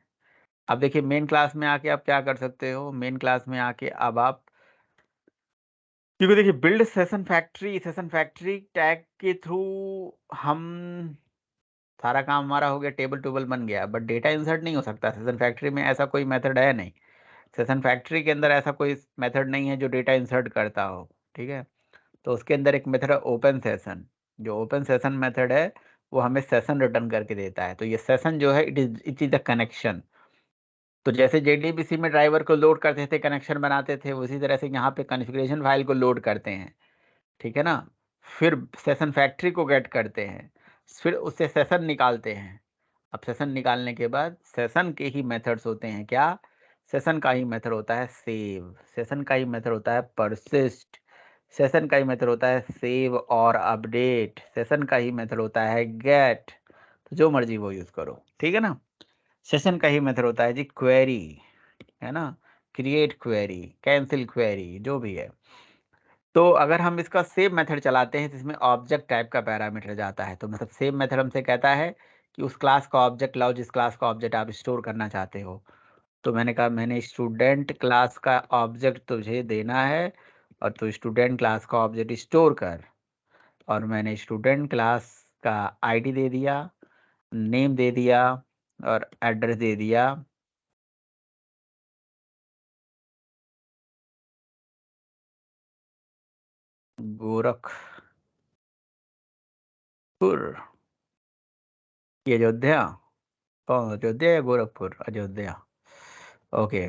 अब देखिए मेन क्लास में आके आप क्या कर सकते हो, मेन क्लास में आके अब आप, क्योंकि देखिए बिल्ड सेशन फैक्ट्री टैग के थ्रू हम, सारा काम हमारा हो गया, टेबल टूबल बन गया, बट डेटा इंसर्ट नहीं हो सकता सेशन फैक्ट्री में, ऐसा कोई मेथड है नहीं। सेशन फैक्ट्री के अंदर ऐसा कोई मेथड नहीं है जो डेटा इंसर्ट करता हो, ठीक है। तो उसके अंदर एक मेथड है ओपन सेशन। जो ओपन सेशन मेथड है वो हमें सेशन रिटर्न करके देता है। तो ये सेशन जो है इट इज द कनेक्शन। तो जैसे JDBC में ड्राइवर को लोड करते थे, कनेक्शन बनाते थे, उसी तरह से यहाँ पे कॉन्फ़िगरेशन फाइल को लोड करते हैं, ठीक है ना। फिर सेशन फैक्ट्री को गेट करते हैं, फिर उससे सेशन निकालते हैं। अब सेशन निकालने के बाद सेशन के ही मेथड्स होते हैं क्या, सेशन का ही मेथड होता है सेव, सेशन का ही मेथड होता है परसिस्ट, सेशन का ही मेथड होता है सेव और अपडेट, सेशन का ही मेथड होता है गेट, तो जो मर्जी वो यूज करो, ठीक है ना। सेशन का ही मेथड होता है जी क्वेरी, है ना, क्रिएट क्वेरी, कैंसिल क्वेरी, जो भी है। तो अगर हम इसका सेव मेथड चलाते हैं तो इसमें ऑब्जेक्ट टाइप का पैरामीटर जाता है, तो मतलब सेव मेथड हमसे कहता है कि उस क्लास का ऑब्जेक्ट लाओ जिस क्लास का ऑब्जेक्ट आप स्टोर करना चाहते हो। तो मैंने कहा मैंने स्टूडेंट क्लास का ऑब्जेक्ट तुझे देना है और तू स्टूडेंट क्लास का ऑब्जेक्ट स्टोर कर, और मैंने स्टूडेंट क्लास का आईडी दे दिया, नेम दे दिया और एड्रेस दे दिया। गोरखपुर, ये अयोध्या, कौन अयोध्या या गोरखपुर? अयोध्या, ओके।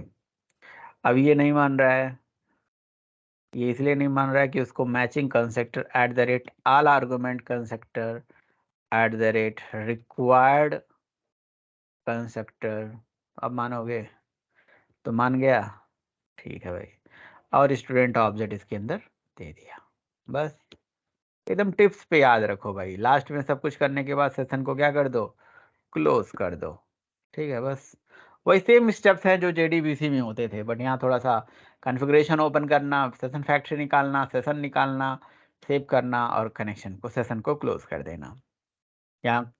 अब ये नहीं मान रहा है, ये इसलिए नहीं मान रहा है कि उसको matching constructor at the rate all argument constructor at the rate required constructor. अब मानोगे? तो मान गया, ठीक है भाई, और स्टूडेंट ऑब्जेक्ट इसके अंदर दे दिया। बस एकदम टिप्स पे याद रखो भाई, लास्ट में सब कुछ करने के बाद सेशन को क्या कर दो, क्लोज कर दो, ठीक है। बस वही सेम स्टेप्स हैं जो जेडीबीसी में होते थे, बट यहाँ थोड़ा सा कॉन्फ़िगरेशन ओपन करना, सेशन फैक्ट्री निकालना, सेशन निकालना, सेव करना और कनेक्शन को, सेशन को क्लोज कर देना। यहाँ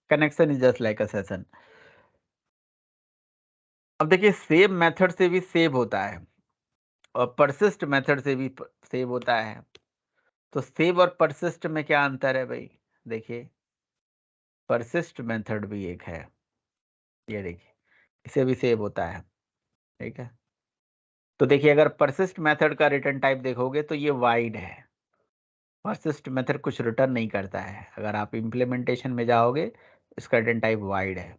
connection is just like a session. अब देखिए सेव मेथड से भी सेव होता है और परसिस्ट मेथड से भी सेव होता है। तो सेव और परसिस्ट में क्या अंतर है भाई? देखिए परसिस्ट मेथड भी एक है, ये देखिए इसे भी सेव होता है, ठीक है। तो देखिए अगर परसिस्ट मेथड का रिटर्न टाइप देखोगे तो ये वाइड है, परसिस्ट मेथड कुछ रिटर्न नहीं करता है। अगर आप इम्प्लीमेंटेशन में जाओगे इसका रिटर्न टाइप वाइड है,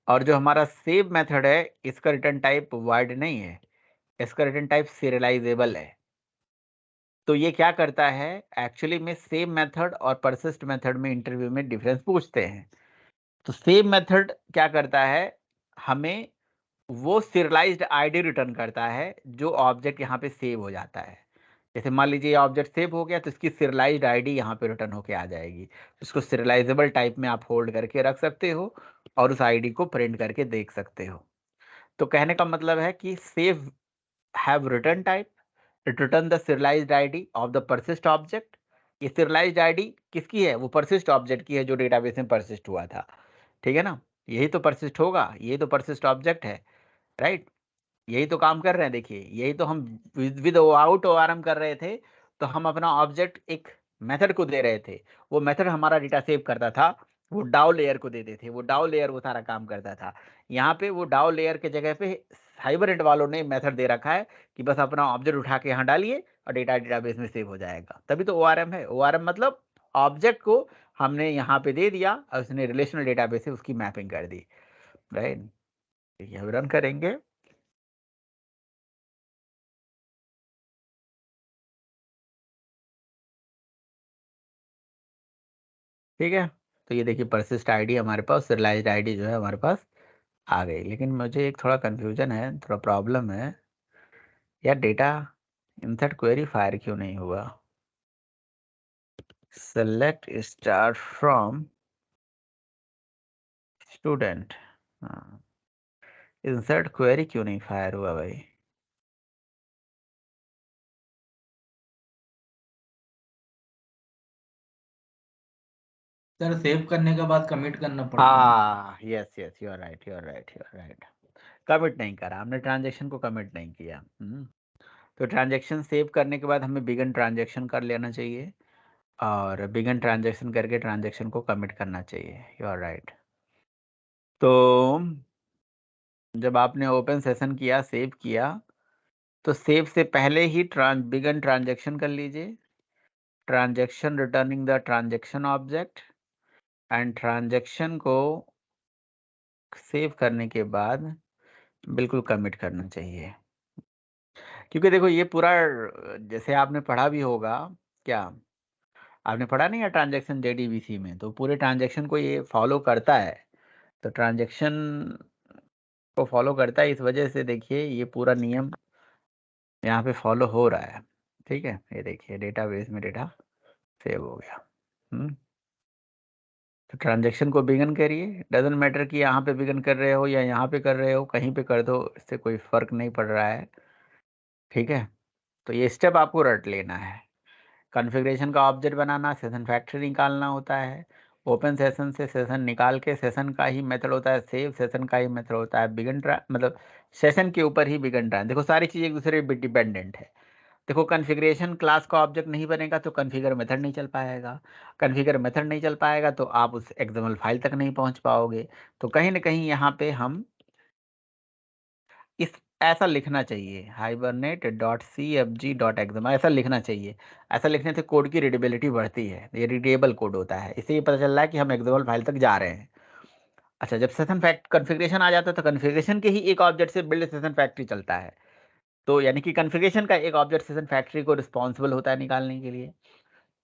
और जो हमारा सेव मेथड है इसका रिटर्न टाइप वाइड नहीं है, इसका रिटर्न टाइप सीरियलाइजेबल है। तो ये क्या करता है एक्चुअली में, सेव मेथड और परसिस्ट मेथड में इंटरव्यू में डिफरेंस पूछते हैं। तो सेव मेथड क्या करता है, हमें वो सीरियलाइज्ड आईडी रिटर्न करता है जो ऑब्जेक्ट यहाँ पे सेव हो जाता है। जैसे मान लीजिए ऑब्जेक्ट सेव हो गया तो इसकी सीरियलाइज्ड आईडी यहाँ पे रिटर्न होके आ जाएगी। इसको सीरियलाइजेबल टाइप में आप होल्ड करके रख सकते हो और उस आईडी को प्रिंट करके देख सकते हो। तो कहने का मतलब है कि save have return type, it return the serialized ID of the persist object। ये serialized ID किसकी है? वो persist ऑब्जेक्ट की है जो डेटाबेस में persist हुआ था, ठीक है ना। यही तो persist होगा, यही तो persist ऑब्जेक्ट है, राइट। यही तो काम कर रहे हैं, देखिए यही तो हम विद आउट ORM कर रहे थे। तो हम अपना ऑब्जेक्ट एक मेथड को दे रहे थे, वो मेथड हमारा डेटा सेव करता था, वो डाउ लेयर को देते थे, वो डाउ लेयर वो सारा काम करता था। यहाँ पे वो डाउ लेयर के जगह पे हाइबरनेट वालों ने मेथड दे रखा है कि बस अपना ऑब्जेक्ट उठा के यहाँ डालिए और डेटा डेटाबेस में सेव हो जाएगा। तभी तो ORM है। ORM मतलब ऑब्जेक्ट को हमने यहाँ पे दे दिया और उसने रिलेशनल डेटाबेस से उसकी मैपिंग कर दी, राइट। ये हम रन करेंगे, ठीक है। तो ये देखिए परसिस्ट आईडी हमारे पास, serialized आईडी जो है हमारे पास आ गई। लेकिन मुझे एक थोड़ा कन्फ्यूजन है, थोड़ा प्रॉब्लम है यार, डेटा इंसर्ट क्वेरी फायर क्यों नहीं हुआ? Select star from student, insert query क्यों नहीं फायर हुआ भाई? सर सेव करने के बाद कमिट करना पड़ता है। हाँ yes yes, you are right, you are right, you are right. Commit नहीं करा हमने, ट्रांजेक्शन को कमिट नहीं किया। तो ट्रांजेक्शन सेव करने के बाद हमें बिगन ट्रांजेक्शन कर लेना चाहिए और बिगन ट्रांजेक्शन करके ट्रांजेक्शन को कमिट करना चाहिए, यू आर राइट। तो जब आपने ओपन सेशन किया, सेव किया, तो सेव से पहले ही बिगन ट्रांजेक्शन कर लीजिए, transaction returning the transaction object, and transaction को सेव करने के बाद बिल्कुल कमिट करना चाहिए। क्योंकि देखो ये पूरा जैसे आपने पढ़ा भी होगा, क्या आपने पढ़ा नहीं है ट्रांजेक्शन जेडीबीसी में, तो पूरे ट्रांजेक्शन को ये फॉलो करता है। तो ट्रांजेक्शन को फॉलो करता है, इस वजह से देखिए ये पूरा नियम यहाँ पे फॉलो हो रहा है, ठीक है, ये देखिए डेटाबेस में डेटा सेव हो गया। तो ट्रांजैक्शन को बिगिन करिए, डजंट मैटर कि यहाँ पे बिगिन कर रहे हो या यहाँ पे कर रहे हो, कहीं पे कर दो, इससे कोई फर्क नहीं पड़ रहा है। ठीक है, तो ये स्टेप आपको रट लेना है। कॉन्फ़िगरेशन का ऑब्जेक्ट बनाना, सेशन फैक्ट्री निकालना होता है, ओपन सेशन से सेशन निकाल के सेशन का ही मेथड होता है, सेव सेशन का ही मेथड होता है, बिगिन मतलब सेशन के ऊपर ही बिगिन ट्रांस। देखो सारी चीज़ एक दूसरे पे डिपेंडेंट है। देखो कॉन्फ़िगरेशन क्लास का ऑब्जेक्ट नहीं बनेगा तो कॉन्फ़िगर मेथड नहीं चल पाएगा, कॉन्फ़िगर मेथड नहीं चल पाएगा तो आप उस एक्सएमएल फाइल तक नहीं पहुंच पाओगे। तो कहीं न कहीं यहाँ पे हम इस ऐसा लिखना चाहिए, hibernate.cfg.xml ऐसा लिखना चाहिए। ऐसा लिखने से कोड की रीडेबिलिटी बढ़ती है, ये रीडेबल कोड होता है। इससे ये पता चल रहा है कि हम एक्सएमएल फाइल तक जा रहे हैं। अच्छा, जब सेशन फैक्ट कॉन्फ़िगरेशन आ जाता है तो कॉन्फ़िगरेशन के ही एक ऑब्जेक्ट से बिल्ड सेशन फैक्ट्री चलता है। तो यानी कि कॉन्फ़िगरेशन का एक ऑब्जेक्ट सेशन फैक्ट्री को रिस्पॉन्सिबल होता है निकालने के लिए,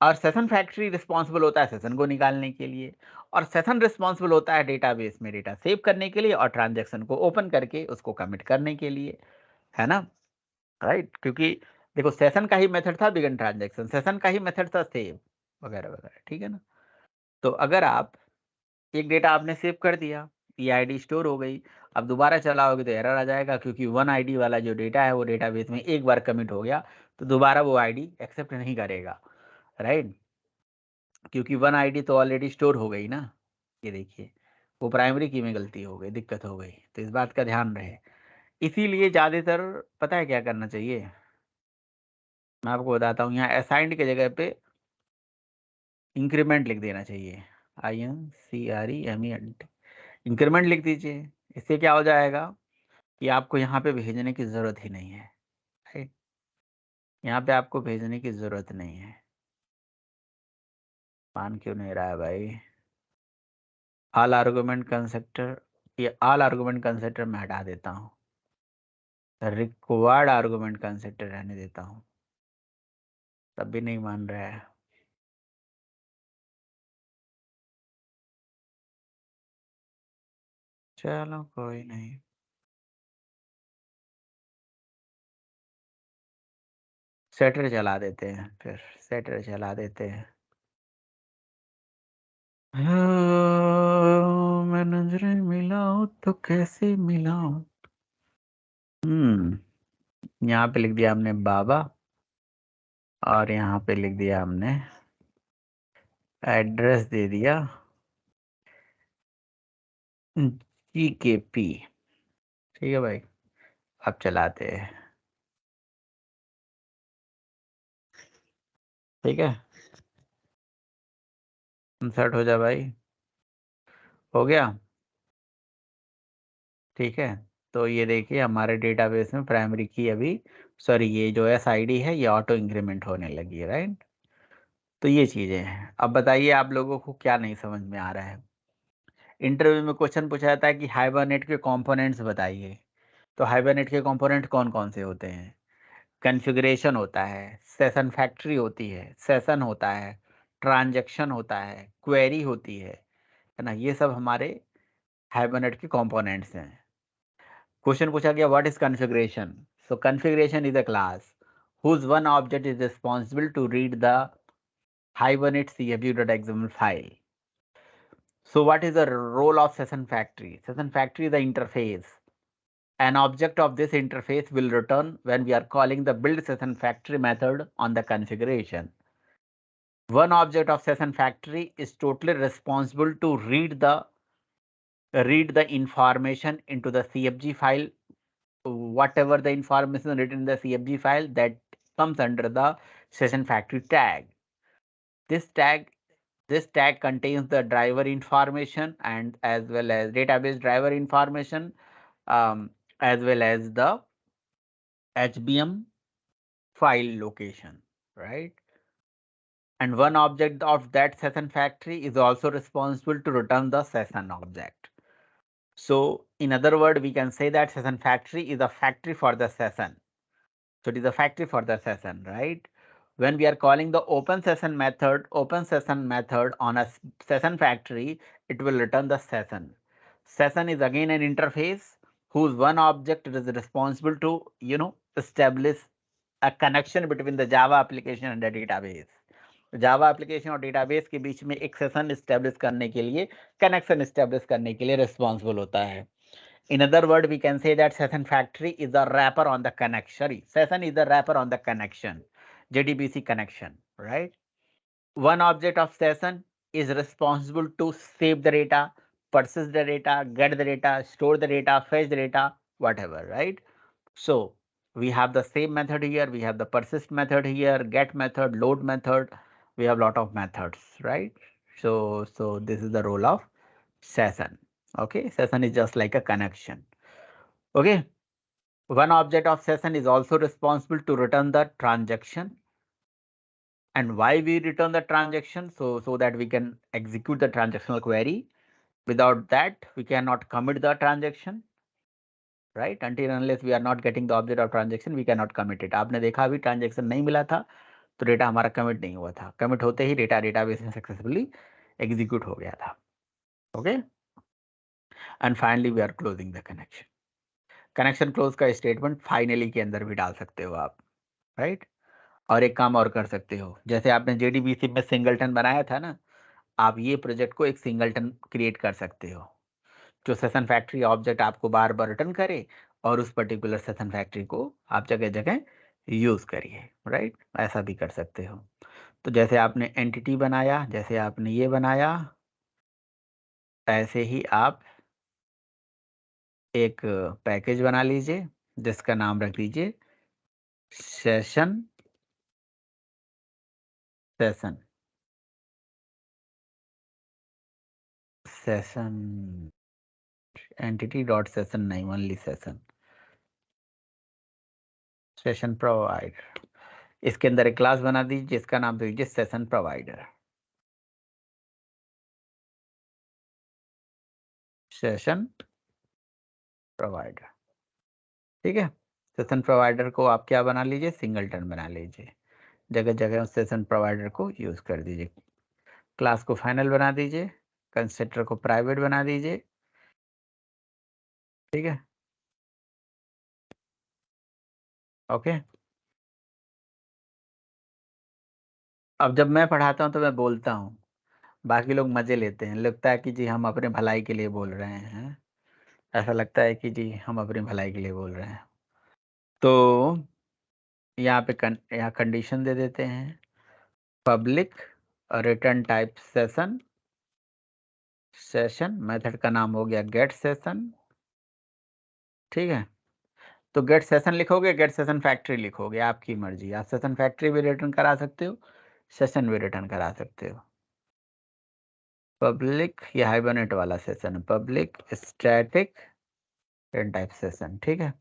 और सेशन फैक्ट्री रिस्पॉन्सिबल होता है सेशन को निकालने के लिए, और सेशन रिस्पॉन्सिबल होता है डेटाबेस में डेटा सेव करने के लिए और ट्रांजैक्शन को ओपन करके उसको कमिट करने के लिए, है ना? राइट, क्योंकि देखो सेशन का ही मेथड था बिगिन ट्रांजैक्शन, सेशन का ही मेथड था सेव वगैरह वगैरह। ठीक है ना? तो अगर आप एक डेटा आपने सेव कर दिया, ये आईडी स्टोर हो गई, अब दोबारा चलाओगे तो एरर आ जाएगा, क्योंकि वन आईडी वाला जो डेटा है वो डेटाबेस में एक बार कमिट हो गया तो दोबारा वो आईडी एक्सेप्ट नहीं करेगा। राइट, क्योंकि वन आईडी तो ऑलरेडी स्टोर हो गई ना। ये देखिए, वो प्राइमरी की में गलती हो गई, दिक्कत हो गई, तो इस बात का ध्यान रहे। इसीलिए ज़्यादातर पता है क्या करना चाहिए, मैं आपको बताता हूँ। यहाँ असाइंड की जगह पे इंक्रीमेंट लिख देना चाहिए, INCREMENT, इंक्रीमेंट लिख दीजिए। इससे क्या हो जाएगा कि आपको यहाँ पे भेजने की ज़रूरत ही नहीं है। राइट, यहाँ पे आपको भेजने की ज़रूरत नहीं है। मान क्यों नहीं रहा है भाई? ऑल आर्गुमेंट कंस्ट्रक्टर, ये ऑल आर्गुमेंट कंस्ट्रक्टर मैं हटा देता हूँ, रिक्वायर्ड आर्गुमेंट कंस्ट्रक्टर रहने देता हूँ, तब भी नहीं मान रहा है। चलो कोई नहीं, सेटर चला देते हैं, फिर सेटर चला देते हैं। मैं नजरें मिलाऊं तो कैसे मिलाऊं? यहाँ पे लिख दिया हमने बाबा, और यहाँ पे लिख दिया हमने एड्रेस दे दिया GKP। ठीक है भाई, अब चलाते हैं। ठीक है, इंसर्ट हो जा भाई, हो गया। ठीक है, तो ये देखिए हमारे डेटाबेस में प्राइमरी की अभी, सॉरी ये जो SID है ये ऑटो इंक्रीमेंट होने लगी है। राइट, तो ये चीज़ें हैं। अब बताइए आप लोगों को क्या नहीं समझ में आ रहा है? इंटरव्यू में क्वेश्चन पूछा जाता है कि हाइबरनेट के कंपोनेंट्स बताइए। तो हाइबरनेट के कंपोनेंट कौन कौन से होते हैं? कॉन्फ़िगरेशन होता है, सेशन फैक्ट्री होती है, सेशन होता है, ट्रांजैक्शन होता है, क्वेरी होती है ना? ये सब हमारे हाइबरनेट के कंपोनेंट्स हैं। क्वेश्चन पूछा गया what is configuration? So configuration is a class whose one object is responsible to read the Hibernate cfg.xml file. So what is the role of session factory? Session factory is the interface. An object of this interface will return when we are calling the build session factory method on the configuration. One object of session factory is totally responsible to read the information into the CFG file, whatever the information written in the CFG file that comes under the session factory tag. This tag contains the driver information and as well as database driver information, as well as the HBM file location, right? And one object of that session factory is also responsible to return the session object. So in other words, we can say that session factory is a factory for the session. So it is a factory for the session, right? When we are calling the open session method on a session factory, it will return the session. Session is again an interface whose one object is responsible to, establish a connection between the Java application and the database. Java application और database के बीच में एक session establish करने के लिए, connection establish करने के लिए रिस्पॉन्सिबल होता है. In other word, we can say that session factory is the wrapper on the connection. Sorry, session is the wrapper on the connection, JDBC connection, right? One object of session is responsible to save the data, persist the data, get the data, store the data, fetch the data, whatever, right? So we have the same method here. We have the persist method here, get method, load method. We have lot of methods, right? So this is the role of session. Okay, session is just like a connection. Okay, one object of session is also responsible to return the transaction. And why we return the transaction? So that we can execute the transactional query. Without that, we cannot commit the transaction, right? Until unless we are not getting the object of transaction, we cannot commit it. आपने देखा अभी transaction नहीं मिला था तो data हमारा commit नहीं हुआ था. कमिट होते ही डेटा डेटाबेस में सक्सेसफुली एग्जीक्यूट हो गया था. Okay, and finally we are closing the connection. Connection close का स्टेटमेंट फाइनली के अंदर भी डाल सकते हो आप, राइट? और एक काम और कर सकते हो, जैसे आपने जेडीबीसी में सिंगलटन बनाया था ना, आप ये प्रोजेक्ट को एक सिंगलटन क्रिएट कर सकते हो जो सेशन फैक्ट्री ऑब्जेक्ट आपको बार बार रिटर्न करे और उस पर्टिकुलर सेशन फैक्ट्री को आप जगह जगह यूज करिए, राइट? ऐसा भी कर सकते हो. तो जैसे आपने एंटिटी बनाया, जैसे आपने ये बनाया, ऐसे ही आप एक पैकेज बना लीजिए जिसका नाम रख दीजिए session session session entity dot session नहीं, ओनली सेशन सेशन प्रोवाइडर. इसके अंदर एक क्लास बना दीजिए जिसका नाम दीजिए सेशन प्रोवाइडर. सेशन प्रोवाइडर, ठीक है. सेशन प्रोवाइडर को आप क्या बना लीजिए, सिंगलटन बना लीजिए. जगह जगह उस सेशन प्रोवाइडर को यूज कर दीजिए. क्लास को फाइनल बना दीजिए, कंस्ट्रक्टर को प्राइवेट बना दीजिए, ठीक है. ओके. अब जब मैं पढ़ाता हूँ तो मैं बोलता हूँ, बाकी लोग मजे लेते हैं, लगता है कि जी हम अपने भलाई के लिए बोल रहे हैं. ऐसा लगता है कि जी हम अपनी भलाई के लिए बोल रहे हैं. तो यहाँ पे यहाँ कंडीशन दे देते हैं, public return type session. Session method का नाम हो गया गेट सेशन, ठीक है. तो गेट सेशन लिखोगे, गेट सेशन फैक्ट्री लिखोगे, आपकी मर्जी. आप सेशन फैक्ट्री भी रिटर्न करा सकते हो, सेशन भी रिटर्न करा सकते हो. पब्लिक ये हाइबरनेट वाला सेशन है, public static return type session, ठीक है.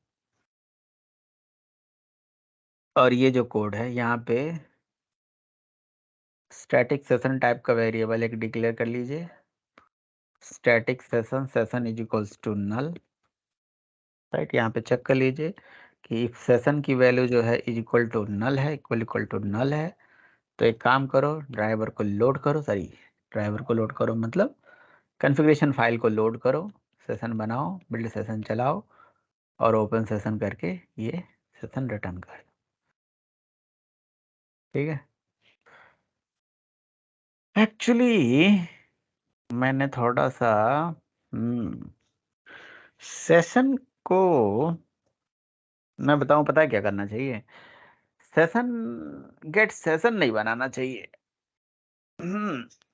और ये जो कोड है यहाँ पे स्टैटिक सेशन टाइप का वेरिएबल एक डिक्लेयर कर लीजिए. Static session session is equals to null, right? यहाँ पे चेक कर लीजिए कि इफ सेशन की वैल्यू जो है इज इक्वल टू नल है, इक्वल टू नल है, तो एक काम करो, ड्राइवर को लोड करो. सॉरी, ड्राइवर को लोड करो मतलब कॉन्फ़िगरेशन फाइल को लोड करो, सेशन बनाओ, बिल्ड सेशन चलाओ और ओपन सेशन करके ये सेशन रिटर्न कर दो, ठीक है. एक्चुअली मैंने थोड़ा सा सेशन को मैं बताऊं, पता है क्या करना चाहिए? सेशन गेट सेशन नहीं बनाना चाहिए,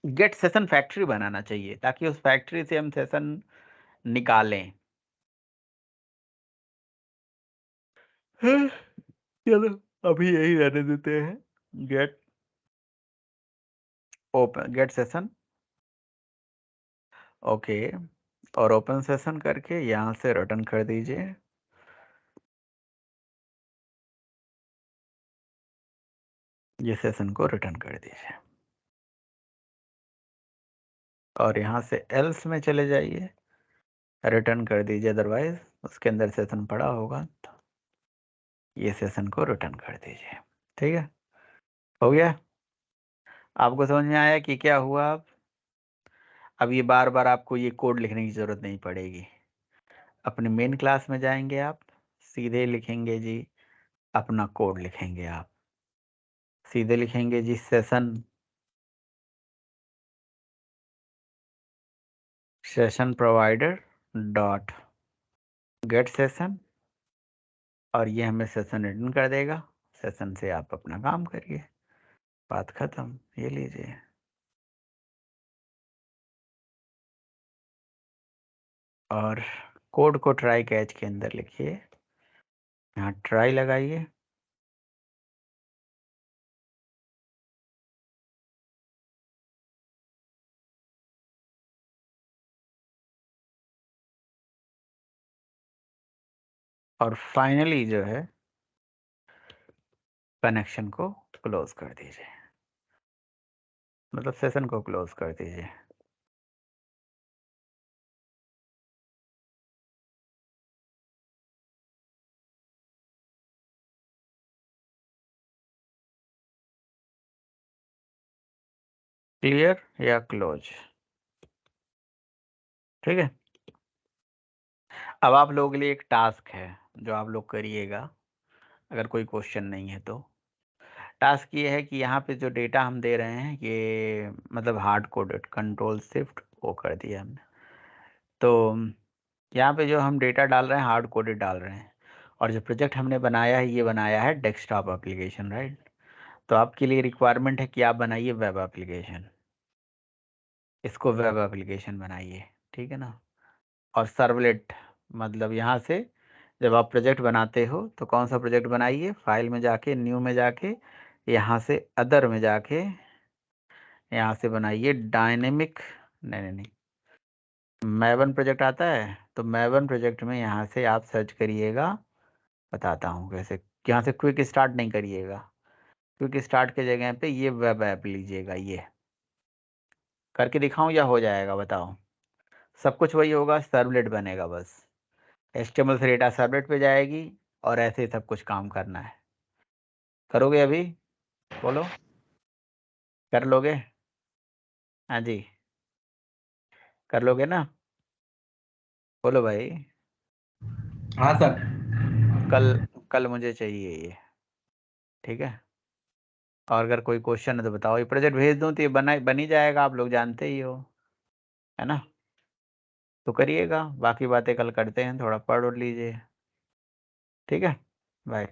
गेट सेशन फैक्ट्री बनाना चाहिए ताकि उस फैक्ट्री से हम सेशन निकालें. चलो अभी यही रहने देते हैं. Get open get session, okay, और ओपन सेशन करके यहाँ से रिटर्न कर दीजिए. ये सेशन को रिटर्न कर दीजिए और यहाँ से एल्स में चले जाइए, रिटर्न कर दीजिए, अदरवाइज उसके अंदर सेशन पड़ा होगा तो ये सेशन को रिटर्न कर दीजिए, ठीक है. हो गया? आपको समझ में आया कि क्या हुआ? अब ये बार बार आपको ये कोड लिखने की ज़रूरत नहीं पड़ेगी. अपने मेन क्लास में जाएंगे आप, सीधे लिखेंगे जी अपना कोड लिखेंगे आप। सीधे लिखेंगे जी session provider dot get session, और ये हमें सेशन रिटर्न कर देगा। सेशन से आप अपना काम करिए, बात खत्म। ये लीजिए। और कोड को ट्राई कैच के अंदर लिखिए, यहाँ ट्राई लगाइए, और फाइनली जो है कनेक्शन को क्लोज कर दीजिए, मतलब सेशन को क्लोज कर दीजिए। क्लियर या क्लोज? ठीक है। अब आप लोगों के लिए एक टास्क है जो आप लोग करिएगा, अगर कोई क्वेश्चन नहीं है तो। टास्क ये है कि यहाँ पे जो डेटा हम दे रहे हैं ये मतलब हार्ड कोडेड, कंट्रोल शिफ्ट वो कर दिया हमने। तो यहाँ पे जो हम डेटा डाल रहे हैं हार्ड कोडेड डाल रहे हैं, और जो प्रोजेक्ट हमने बनाया है ये बनाया है डेस्कटॉप एप्लीकेशन, राइट। तो आपके लिए रिक्वायरमेंट है कि आप बनाइए वेब एप्लीकेशन, इसको वेब एप्लीकेशन बनाइए, ठीक है ना। और सर्वलेट, मतलब यहाँ से जब आप प्रोजेक्ट बनाते हो तो कौन सा प्रोजेक्ट बनाइए, फाइल में जाके, न्यू में जाके, यहाँ से अदर में जाके, यहाँ से बनाइए डायनेमिक, नहीं नहीं नहीं, मैवन प्रोजेक्ट आता है, तो मैवन प्रोजेक्ट में यहाँ से आप सर्च करिएगा, बताता हूँ कैसे। यहाँ से क्विक स्टार्ट नहीं करिएगा, क्विक स्टार्ट के जगह पे ये वेब ऐप लीजिएगा। ये करके दिखाऊं या हो जाएगा बताओ? सब कुछ वही होगा, सर्वलेट बनेगा बस। HTML से डेटा सर्वलेट पे जाएगी, और ऐसे ही सब कुछ काम करना है। करोगे अभी? बोलो, कर लोगे? हाँ जी, कर लोगे ना? बोलो भाई। हाँ सर। कल कल मुझे चाहिए ये, ठीक है। और अगर कोई क्वेश्चन है तो बताओ, ये प्रोजेक्ट भेज दूँ तो ये बन ही जाएगा, आप लोग जानते ही हो, है ना। तो करिएगा, बाकी बातें कल करते हैं, थोड़ा पढ़ लीजिए, ठीक है। बाय।